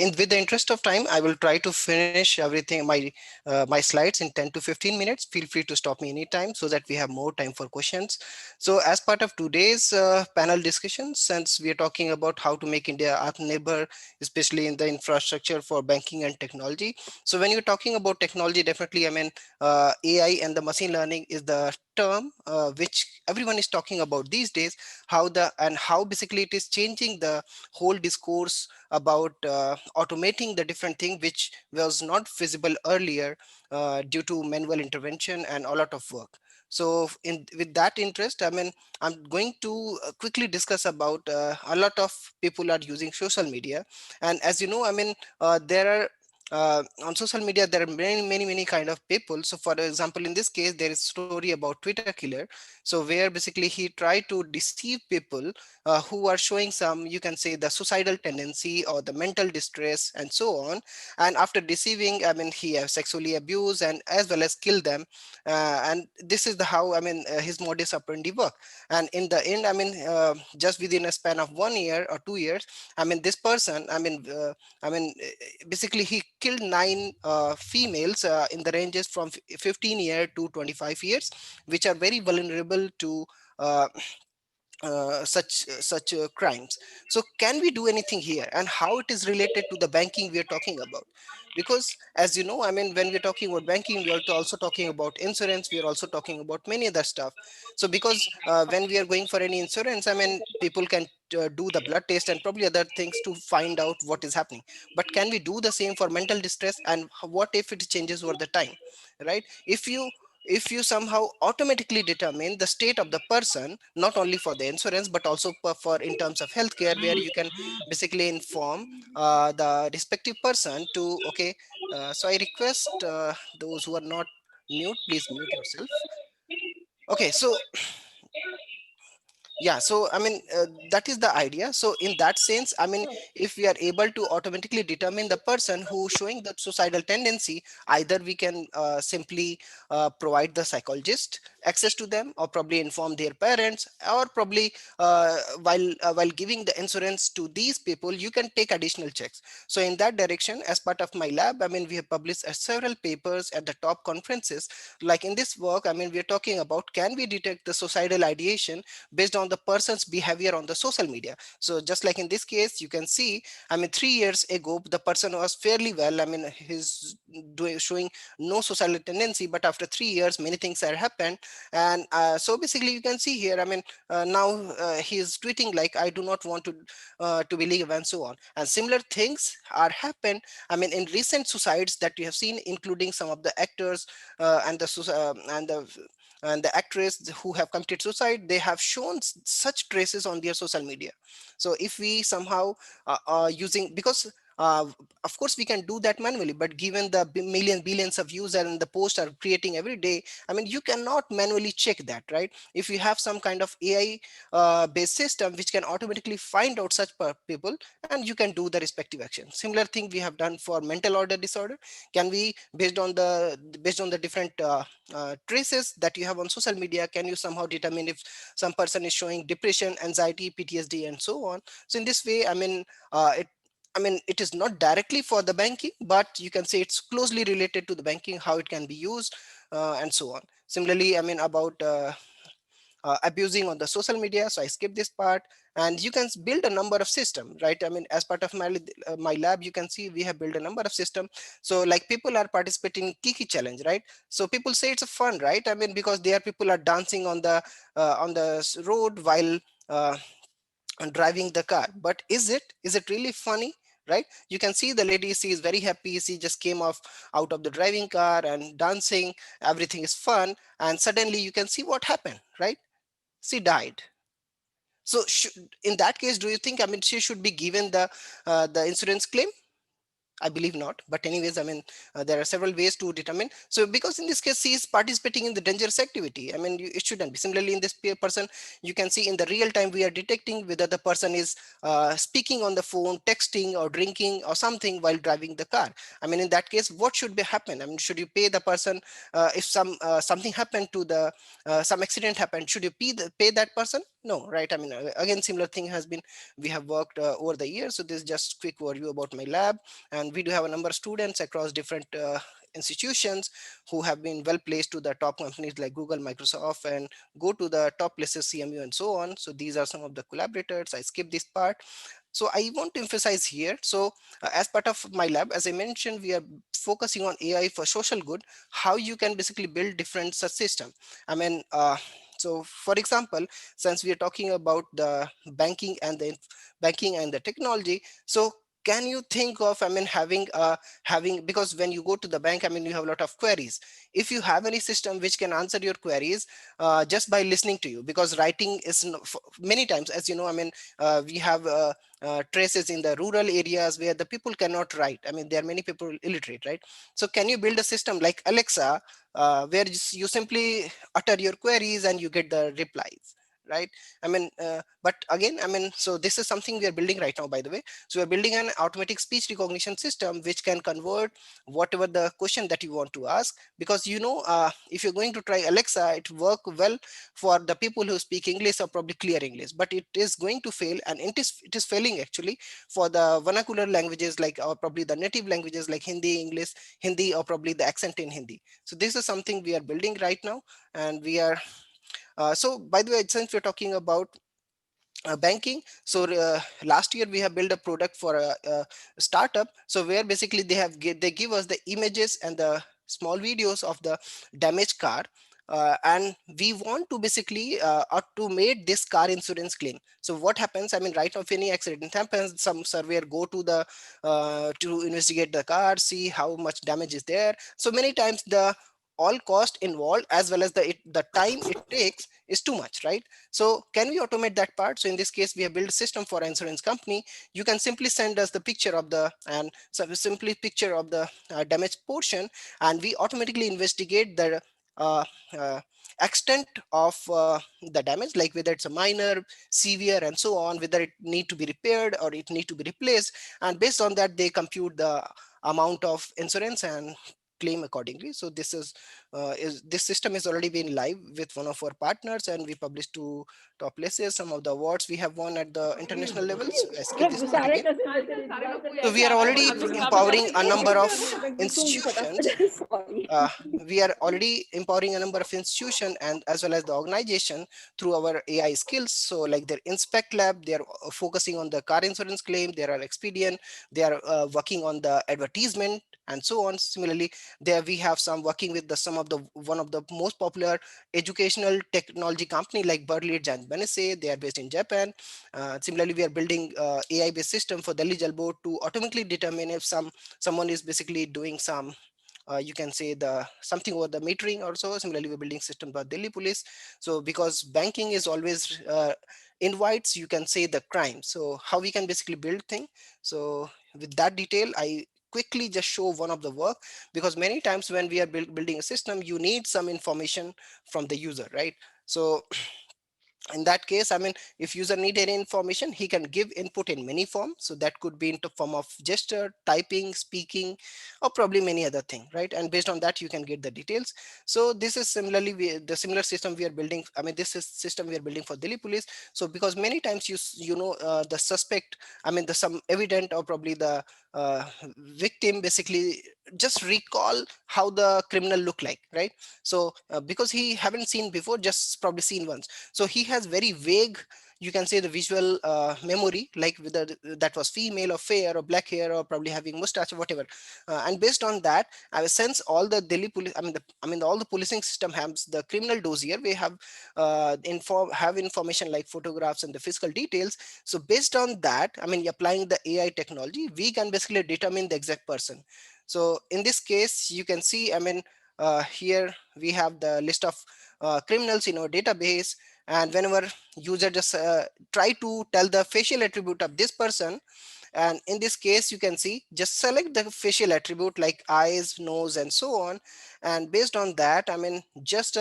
with the interest of time, I will try to finish everything, my slides in 10 to 15 minutes. Feel free to stop me anytime so that we have more time for questions. So as part of today's panel discussion, since we are talking about how to make India Atmanirbhar, especially in the infrastructure for banking and technology. So when you're talking about technology, definitely, I mean, AI and the machine learning is the term which everyone is talking about these days, how basically it is changing the whole discourse about automating the different thing which was not feasible earlier due to manual intervention and a lot of work. So with that interest, I mean, I'm going to quickly discuss about a lot of people are using social media. And as you know, I mean, there are on social media, there are many kind of people. So for example, in this case, there is a story about Twitter killer. So where basically he tried to deceive people who are showing some, you can say, the suicidal tendency or the mental distress and so on. And after deceiving, I mean, he has sexually abused and as well as killed them. And this is the how, I mean, his modus operandi work. And in the end, I mean, just within a span of 1 year or 2 years, I mean, this person, basically he killed 9 females in the ranges from 15 years to 25 years, which are very vulnerable to uh, such crimes. So can we do anything here, and how it is related to the banking we are talking about? Because as you know, I mean, when we're talking about banking, we are also talking about insurance, we are also talking about many other stuff. So because when we are going for any insurance, I mean, people can do the blood test and probably other things to find out what is happening. But can we do the same for mental distress, and what if it changes over the time, right? If you somehow automatically determine the state of the person, not only for the insurance but also for in terms of healthcare, where you can basically inform the respective person to, okay, so I request those who are not mute, please mute yourself. Okay, so Yeah, so I mean, that is the idea. So in that sense, I mean, if we are able to automatically determine the person who showing the suicidal tendency, either we can simply provide the psychologist access to them, or probably inform their parents, or probably while giving the insurance to these people, you can take additional checks. So in that direction, as part of my lab, I mean, we have published several papers at the top conferences. Like in this work, I mean, we are talking about, can we detect the suicidal ideation based on the person's behavior on the social media? So just like in this case, you can see, I mean, 3 years ago, the person was fairly well. I mean, he's showing no suicidal tendency, but after 3 years, many things have happened. And so basically you can see here, I mean, now he is tweeting like, I do not want to believe, and so on. And similar things are happened, I mean, in recent suicides that you have seen, including some of the actors and the actress who have committed suicide. They have shown such traces on their social media. So if we somehow using, because uh, of course we can do that manually, but given the billions of users and the posts are creating every day, I mean, you cannot manually check that, right? If you have some kind of AI based system which can automatically find out such people, and you can do the respective action. Similar thing we have done for mental order disorder. Can we, based on the different traces that you have on social media, can you somehow determine if some person is showing depression, anxiety, PTSD, and so on? So in this way, I mean, it is not directly for the banking, but you can say it's closely related to the banking, how it can be used, and so on. Similarly, I mean, about abusing on the social media, so I skip this part. And you can build a number of systems, right? I mean, as part of my lab, you can see we have built a number of systems. So like people are participating in Kiki challenge, right? So people say it's a fun, right? I mean, because there people are dancing on the road while driving the car. But is it really funny? Right? You can see the lady, she is very happy, she just came off out of the driving car and dancing, everything is fun, and suddenly you can see what happened, right? She died. So in that case, do you think, I mean, she should be given the insurance claim? I believe not. But anyways, I mean, there are several ways to determine. So because in this case, he is participating in the dangerous activity. I mean, it shouldn't be. Similarly, in this person, you can see in the real time, we are detecting whether the person is speaking on the phone, texting, or drinking or something while driving the car. I mean, in that case, what should be happen? I mean, should you pay the person if something happened to the some accident happened? Should you pay that person? No, right? I mean, again, similar thing has been, we have worked over the years. So this is just quick overview about my lab. And we do have a number of students across different institutions who have been well placed to the top companies like Google, Microsoft, and go to the top places, CMU, and so on. So these are some of the collaborators. I skip this part. So I want to emphasize here. So as part of my lab, as I mentioned, we are focusing on AI for social good, how you can basically build different such system. I mean, so for example, since we are talking about the banking and the technology, so can you think of, I mean, having, because when you go to the bank, I mean, you have a lot of queries. If you have any system which can answer your queries just by listening to you, because writing is many times, as you know, I mean, we have traces in the rural areas where the people cannot write. I mean, there are many people illiterate, right? So can you build a system like Alexa where you simply utter your queries and you get the replies, right? I mean, but again, I mean, so this is something we are building right now, by the way. So we're building an automatic speech recognition system which can convert whatever the question that you want to ask. Because, you know, if you're going to try Alexa, it work well for the people who speak English or probably clear English, but it is going to fail, and it is failing actually for the vernacular languages, like, or probably the native languages like Hindi, English, Hindi, or probably the accent in Hindi. So this is something we are building right now, and we are so by the way, since we're talking about banking, so last year we have built a product for a startup, so where basically they give us the images and the small videos of the damaged car, and we want to basically automate this car insurance claim. So what happens, I mean, right now if any accident happens, some surveyor go to the to investigate the car, see how much damage is there. So many times the all cost involved as well as the time it takes is too much, right? So can we automate that part? So in this case, we have built a system for an insurance company. You can simply send us the picture of the, and so simply picture of the damaged portion, and we automatically investigate the extent of the damage, like whether it's a minor, severe, and so on, whether it need to be repaired or it need to be replaced. And based on that, they compute the amount of insurance and claim accordingly. So this system is already been live with one of our partners, and we published to top places. Some of the awards we have won at the international levels. I skip this part again. So we are already empowering a number of institutions. We are already empowering a number of institutions and as well as the organization through our AI skills. So like their Inspect Lab, they are focusing on the car insurance claim. There are Expedient. They are working on the advertisement and so on. Similarly, there we have some working with one of the most popular educational technology company like Berlitz and Benesse. They are based in Japan. Similarly, we are building AI based system for Delhi Jail Board to automatically determine if someone is basically doing some you can say the something over the metering also. Similarly, we're building system for Delhi police. So because banking is always invites, you can say, the crime. So how we can basically build thing. So with that detail, I quickly just show one of the work, because many times when we are building a system, you need some information from the user, right? So in that case, I mean, if user need any information, he can give input in many forms. So that could be in the form of gesture, typing, speaking, or probably many other thing, right? And based on that, you can get the details. So this is similarly the similar system we are building. I mean, this is system we are building for Delhi police. So because many times you know the suspect, I mean, the some evident or probably the uh, victim basically just recall how the criminal look like, right? So because he haven't seen before, just probably seen once, so he has very vague, you can say, the visual memory, like whether that was female or fair or black hair or probably having mustache or whatever. And based on that, I will sense all the Delhi police, all the policing system has the criminal dossier. We have information like photographs and the physical details. So based on that, I mean, applying the AI technology, we can basically determine the exact person. So in this case, you can see, I mean, here we have the list of criminals in our database, and whenever user just try to tell the facial attribute of this person, and in this case you can see just select the facial attribute like eyes, nose, and so on, and based on that, I mean, just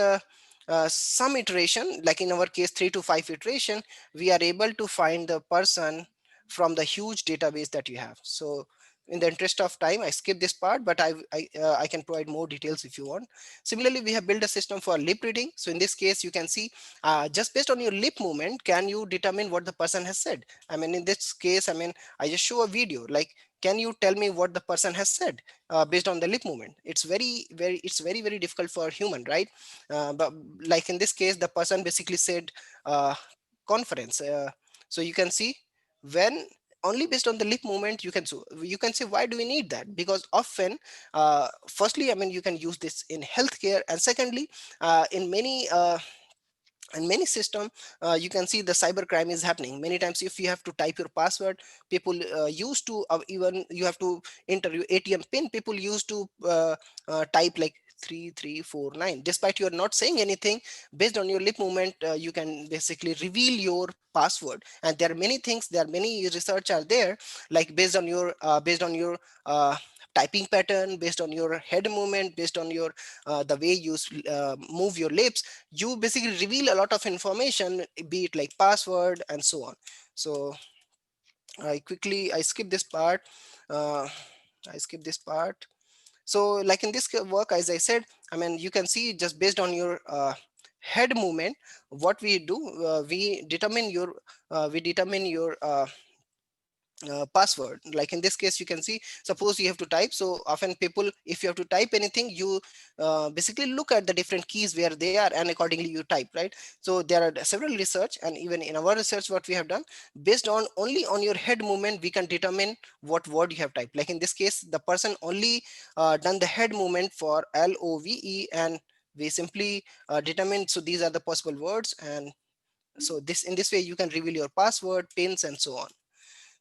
some iteration, like in our case 3 to 5 iteration, we are able to find the person from the huge database that you have. So in the interest of time, I skip this part, but I can provide more details if you want. Similarly, we have built a system for lip reading. So in this case, you can see just based on your lip movement, can you determine what the person has said? I mean, in this case, I mean, I just show a video like, can you tell me what the person has said based on the lip movement? It's very difficult for a human, right? But like in this case, the person basically said conference. So you can see when only based on the lip movement you can say, why do we need that? Because often firstly, I mean, you can use this in healthcare, and secondly, in many system, you can see the cyber crime is happening many times. If you have to type your password, people used to even you have to enter your ATM pin, people used to type like 3349, despite you're not saying anything. Based on your lip movement, you can basically reveal your password. And there are many things, there are many research are there, like based on your typing pattern, based on your head movement, based on your the way you move your lips, you basically reveal a lot of information, be it like password and so on. So I skip this part. uh, I skip this part. So like in this work, as I said, I mean, you can see just based on your head movement, what we do, we determine your password. Like in this case, you can see, suppose you have to type. So often people, if you have to type anything, you basically look at the different keys where they are, and accordingly you type, right? So there are several research, and even in our research, what we have done, based on only on your head movement, we can determine what word you have typed. Like in this case, the person only done the head movement for LOVE, and we simply determine, so these are the possible words. And so this, in this way, you can reveal your password, pins, and so on.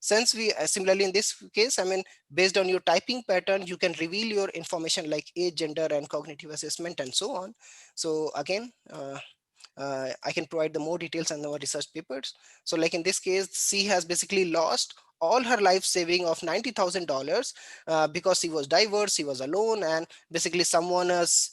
Since we similarly in this case, I mean, based on your typing pattern, you can reveal your information like age, gender, and cognitive assessment, and so on. So again, I can provide the more details and the more research papers. So like in this case, she has basically lost all her life saving of $90,000 because she was diverse, she was alone, and basically someone is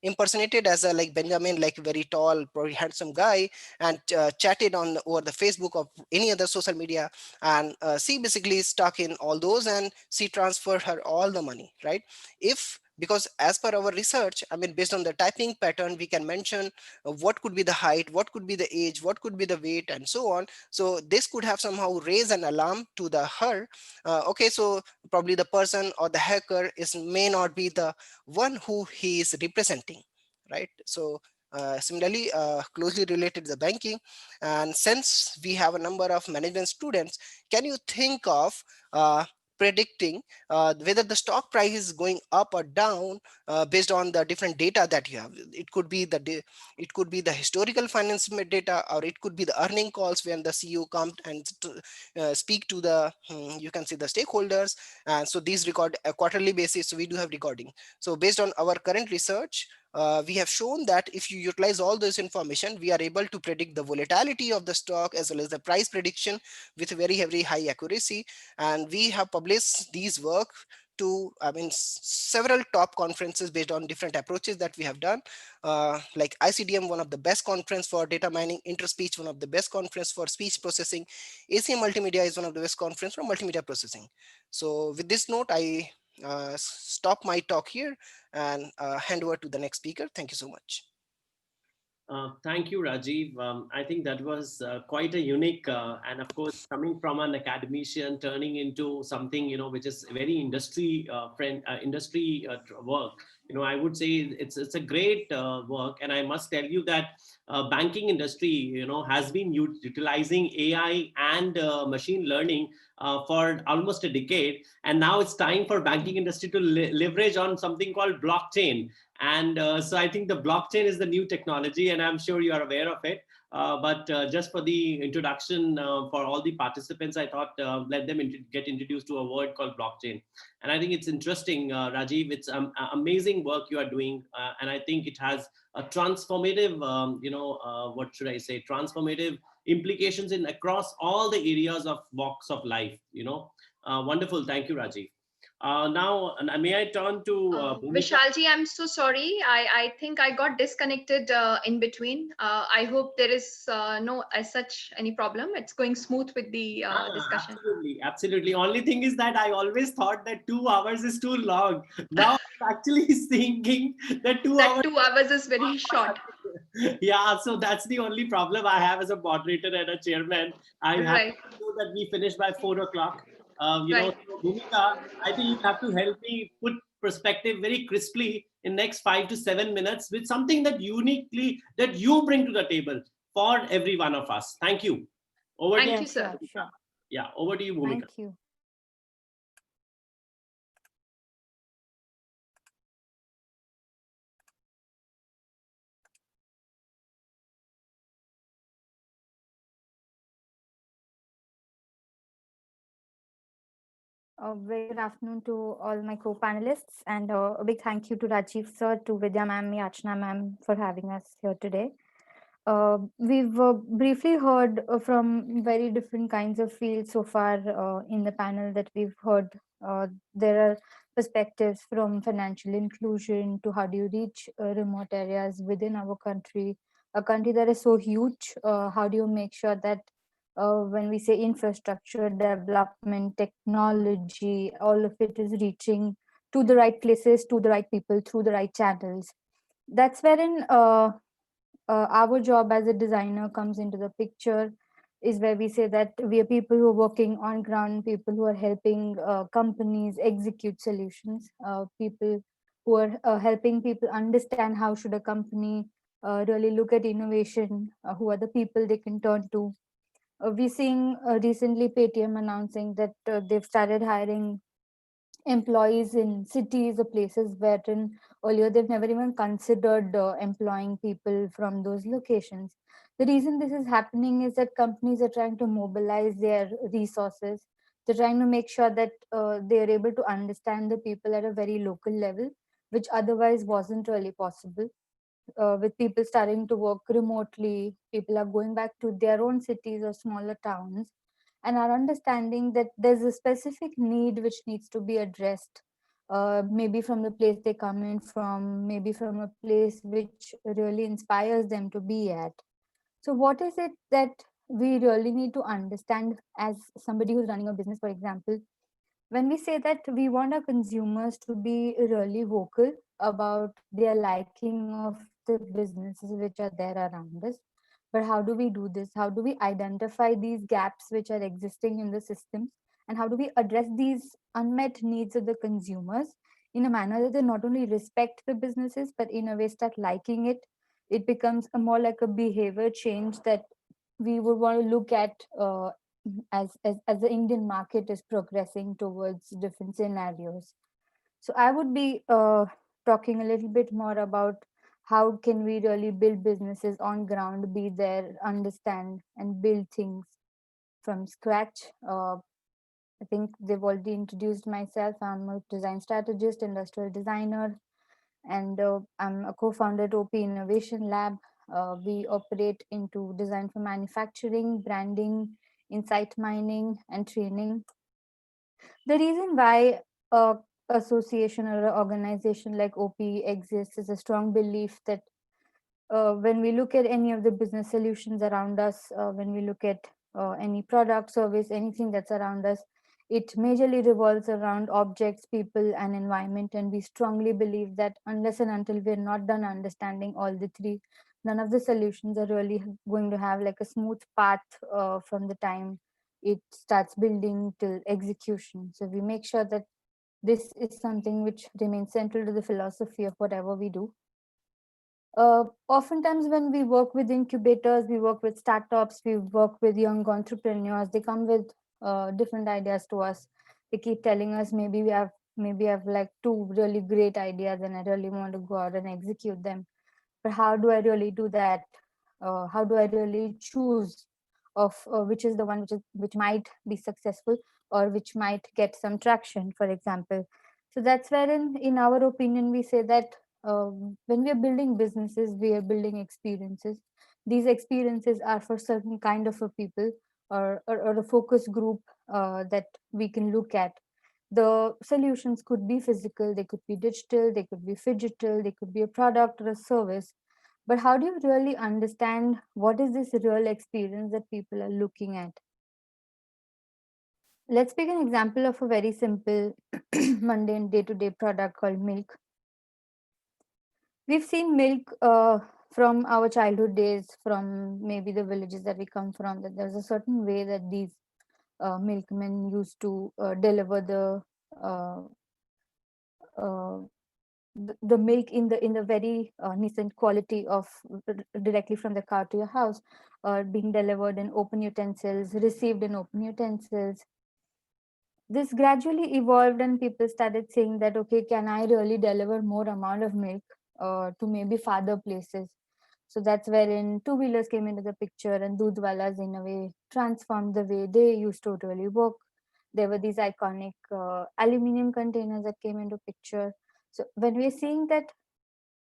impersonated as a like Benjamin, like very tall, probably handsome guy, and chatted on over the Facebook or any other social media, and she basically stuck in all those, and she transferred her all the money, right? If because as per our research, I mean, based on the typing pattern, we can mention what could be the height, what could be the age, what could be the weight, and so on. So this could have somehow raised an alarm to the her. Okay, so probably the person or the hacker is may not be the one who he is representing, right? So similarly, closely related to the banking, and since we have a number of management students, can you think of predicting whether the stock price is going up or down based on the different data that you have? It could be it could be the historical finance data, or it could be the earning calls when the CEO comes and speak to the you can see the stakeholders. And so these record a quarterly basis, so we do have recording. So based on our current research, we have shown that if you utilize all this information, we are able to predict the volatility of the stock as well as the price prediction with very high accuracy. And we have published these work to, I mean, several top conferences based on different approaches that we have done, like ICDM, one of the best conference for data mining, Interspeech, one of the best conference for speech processing, ACM Multimedia is one of the best conference for multimedia processing. So with this note, I stop my talk here and hand over to the next speaker. Thank you so much. Thank you, Rajiv. I think that was quite a unique, and of course, coming from an academician, turning into something, which is very industry work. I would say it's a great work, and I must tell you that banking industry, has been utilizing AI and machine learning for almost a decade, and now it's time for banking industry to leverage on something called blockchain. And so I think the blockchain is the new technology, and I'm sure you are aware of it. But just for the introduction for all the participants, I thought let them get introduced to a word called blockchain. And I think it's interesting, Rajiv, it's amazing work you are doing. And I think it has a transformative, what should I say, transformative implications in across all the areas of walks of life, wonderful. Thank you, Rajiv. Now, may I turn to Bhumika? Vishalji, I'm so sorry. I think I got disconnected in between. I hope there is no as such any problem. It's going smooth with the discussion. Absolutely. Only thing is that I always thought that 2 hours is too long. Now I'm actually thinking that 2 That hours. 2 hours is very short. Yeah, so that's the only problem I have as a moderator and a chairman. I have Right. to know that we finish by 4 o'clock. Right. So Bhumika, I think you have to help me put perspective very crisply in next 5 to 7 minutes with something that uniquely that you bring to the table for every one of us. Thank you. Over Thank to you, sir. Sure. Yeah, over to you, Bhumika. Thank you. A very good afternoon to all my co-panelists, and a big thank you to Rajiv sir, to Vidya ma'am, Yachna ma'am for having us here today. We've briefly heard from very different kinds of fields so far in the panel that we've heard. There are perspectives from financial inclusion to how do you reach remote areas within our country, a country that is so huge. How do you make sure that when we say infrastructure, development, technology, all of it is reaching to the right places, to the right people, through the right channels? That's wherein our job as a designer comes into the picture, is where we say that we are people who are working on ground, people who are helping companies execute solutions, people who are helping people understand how should a company really look at innovation, who are the people they can turn to. We're seeing recently Paytm announcing that they've started hiring employees in cities or places wherein earlier they've never even considered employing people from those locations. The reason this is happening is that companies are trying to mobilize their resources. They're trying to make sure that they're able to understand the people at a very local level, which otherwise wasn't really possible. with people starting to work remotely, people are going back to their own cities or smaller towns and are understanding that there's a specific need which needs to be addressed, maybe from the place they come in from, maybe from a place which really inspires them to be at. So what is it that we really need to understand as somebody who's running a business, for example? When we say that we want our consumers to be really vocal about their liking of the businesses which are there around us, but how do we do this? How do we identify these gaps which are existing in the systems, and how do we address these unmet needs of the consumers in a manner that they not only respect the businesses but in a way start liking it? It becomes a more like a behavior change that we would want to look at as the Indian market is progressing towards different scenarios. So I would be talking a little bit more about how can we really build businesses on ground, be there, understand and build things from scratch. I think they've already introduced myself. I'm a design strategist, industrial designer, and I'm a co-founder at OP Innovation Lab. We operate into design for manufacturing, branding, insight mining, and training. The reason why a association or an organization like OP exists is a strong belief that when we look at any of the business solutions around us, when we look at any product, service, anything that's around us, it majorly revolves around objects, people, and environment. And we strongly believe that unless and until we're not done understanding all the three, none of the solutions are really going to have like a smooth path from the time it starts building till execution. So we make sure that this is something which remains central to the philosophy of whatever we do. Oftentimes when we work with incubators, we work with startups, we work with young entrepreneurs, they come with different ideas to us. They keep telling us maybe we have like two really great ideas and I really want to go out and execute them. But how do I really do that? How do I really choose of which is the one which might be successful or which might get some traction, for example? So that's wherein, in our opinion, we say that when we are building businesses, we are building experiences. These experiences are for certain kind of a people or a focus group that we can look at. The solutions could be physical, they could be digital, they could be phygital, they could be a product or a service. But how do you really understand what is this real experience that people are looking at? Let's take an example of a very simple, mundane day-to-day product called milk. We've seen milk from our childhood days, from maybe the villages that we come from, that there's a certain way that these milkmen used to deliver uh, uh, the milk in the very decent quality of directly from the car to your house, being delivered in open utensils, received in open utensils. This gradually evolved and people started saying that, okay, can I really deliver more amount of milk to maybe farther places? So that's wherein two-wheelers came into the picture and Dudhwalas in a way transformed the way they used to really work. There were these iconic aluminum containers that came into picture. So when we're seeing that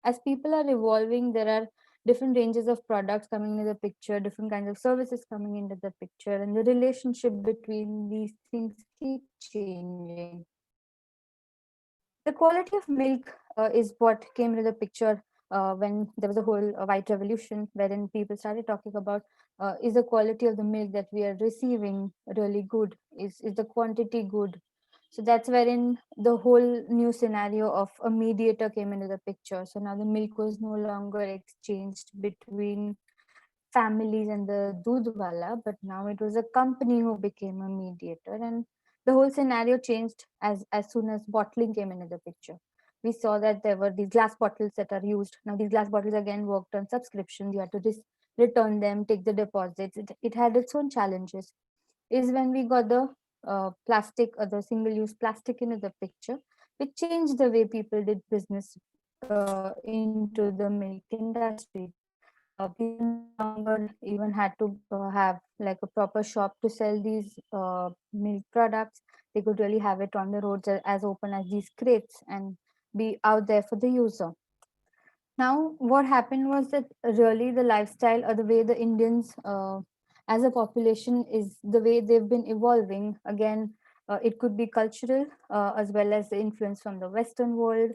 as people are evolving, there are different ranges of products coming into the picture, different kinds of services coming into the picture, and the relationship between these things keep changing. The quality of milk is what came into the picture when there was a whole white revolution, wherein people started talking about is the quality of the milk that we are receiving really good? Is the quantity good? So that's wherein the whole new scenario of a mediator came into the picture. So now the milk was no longer exchanged between families and the Dudhwala, but now it was a company who became a mediator, and the whole scenario changed as soon as bottling came into the picture. We saw that there were these glass bottles that are used. Now these glass bottles again worked on subscription. You had to return them, take the deposits. It had its own challenges. Is when we got the plastic or the single-use plastic into the picture, which changed the way people did business into the milk industry. People no longer even had to have like a proper shop to sell these milk products. They could really have it on the roads as open as these crates and be out there for the user. Now, what happened was that really the lifestyle or the way the Indians as a population is the way they've been evolving. Again, it could be cultural as well as the influence from the Western world,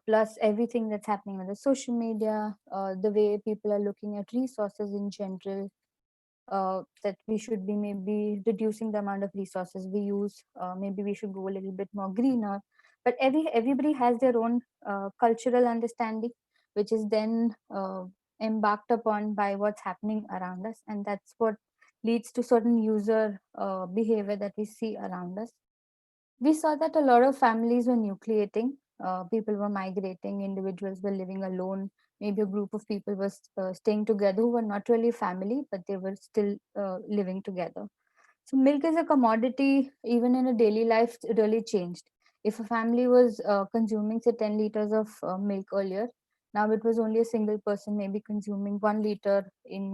plus everything that's happening on the social media, the way people are looking at resources in general, that we should be maybe reducing the amount of resources we use. Maybe we should go a little bit more greener. But everybody has their own cultural understanding, which is then embarked upon by what's happening around us, and that's what leads to certain user behavior that we see around us. We saw that a lot of families were nucleating. People were migrating, individuals were living alone, maybe a group of people was staying together who were not really family, but they were still living together. So milk as a commodity, even in a daily life, really changed. If a family was consuming say 10 liters of milk earlier, now it was only a single person maybe consuming 1 liter in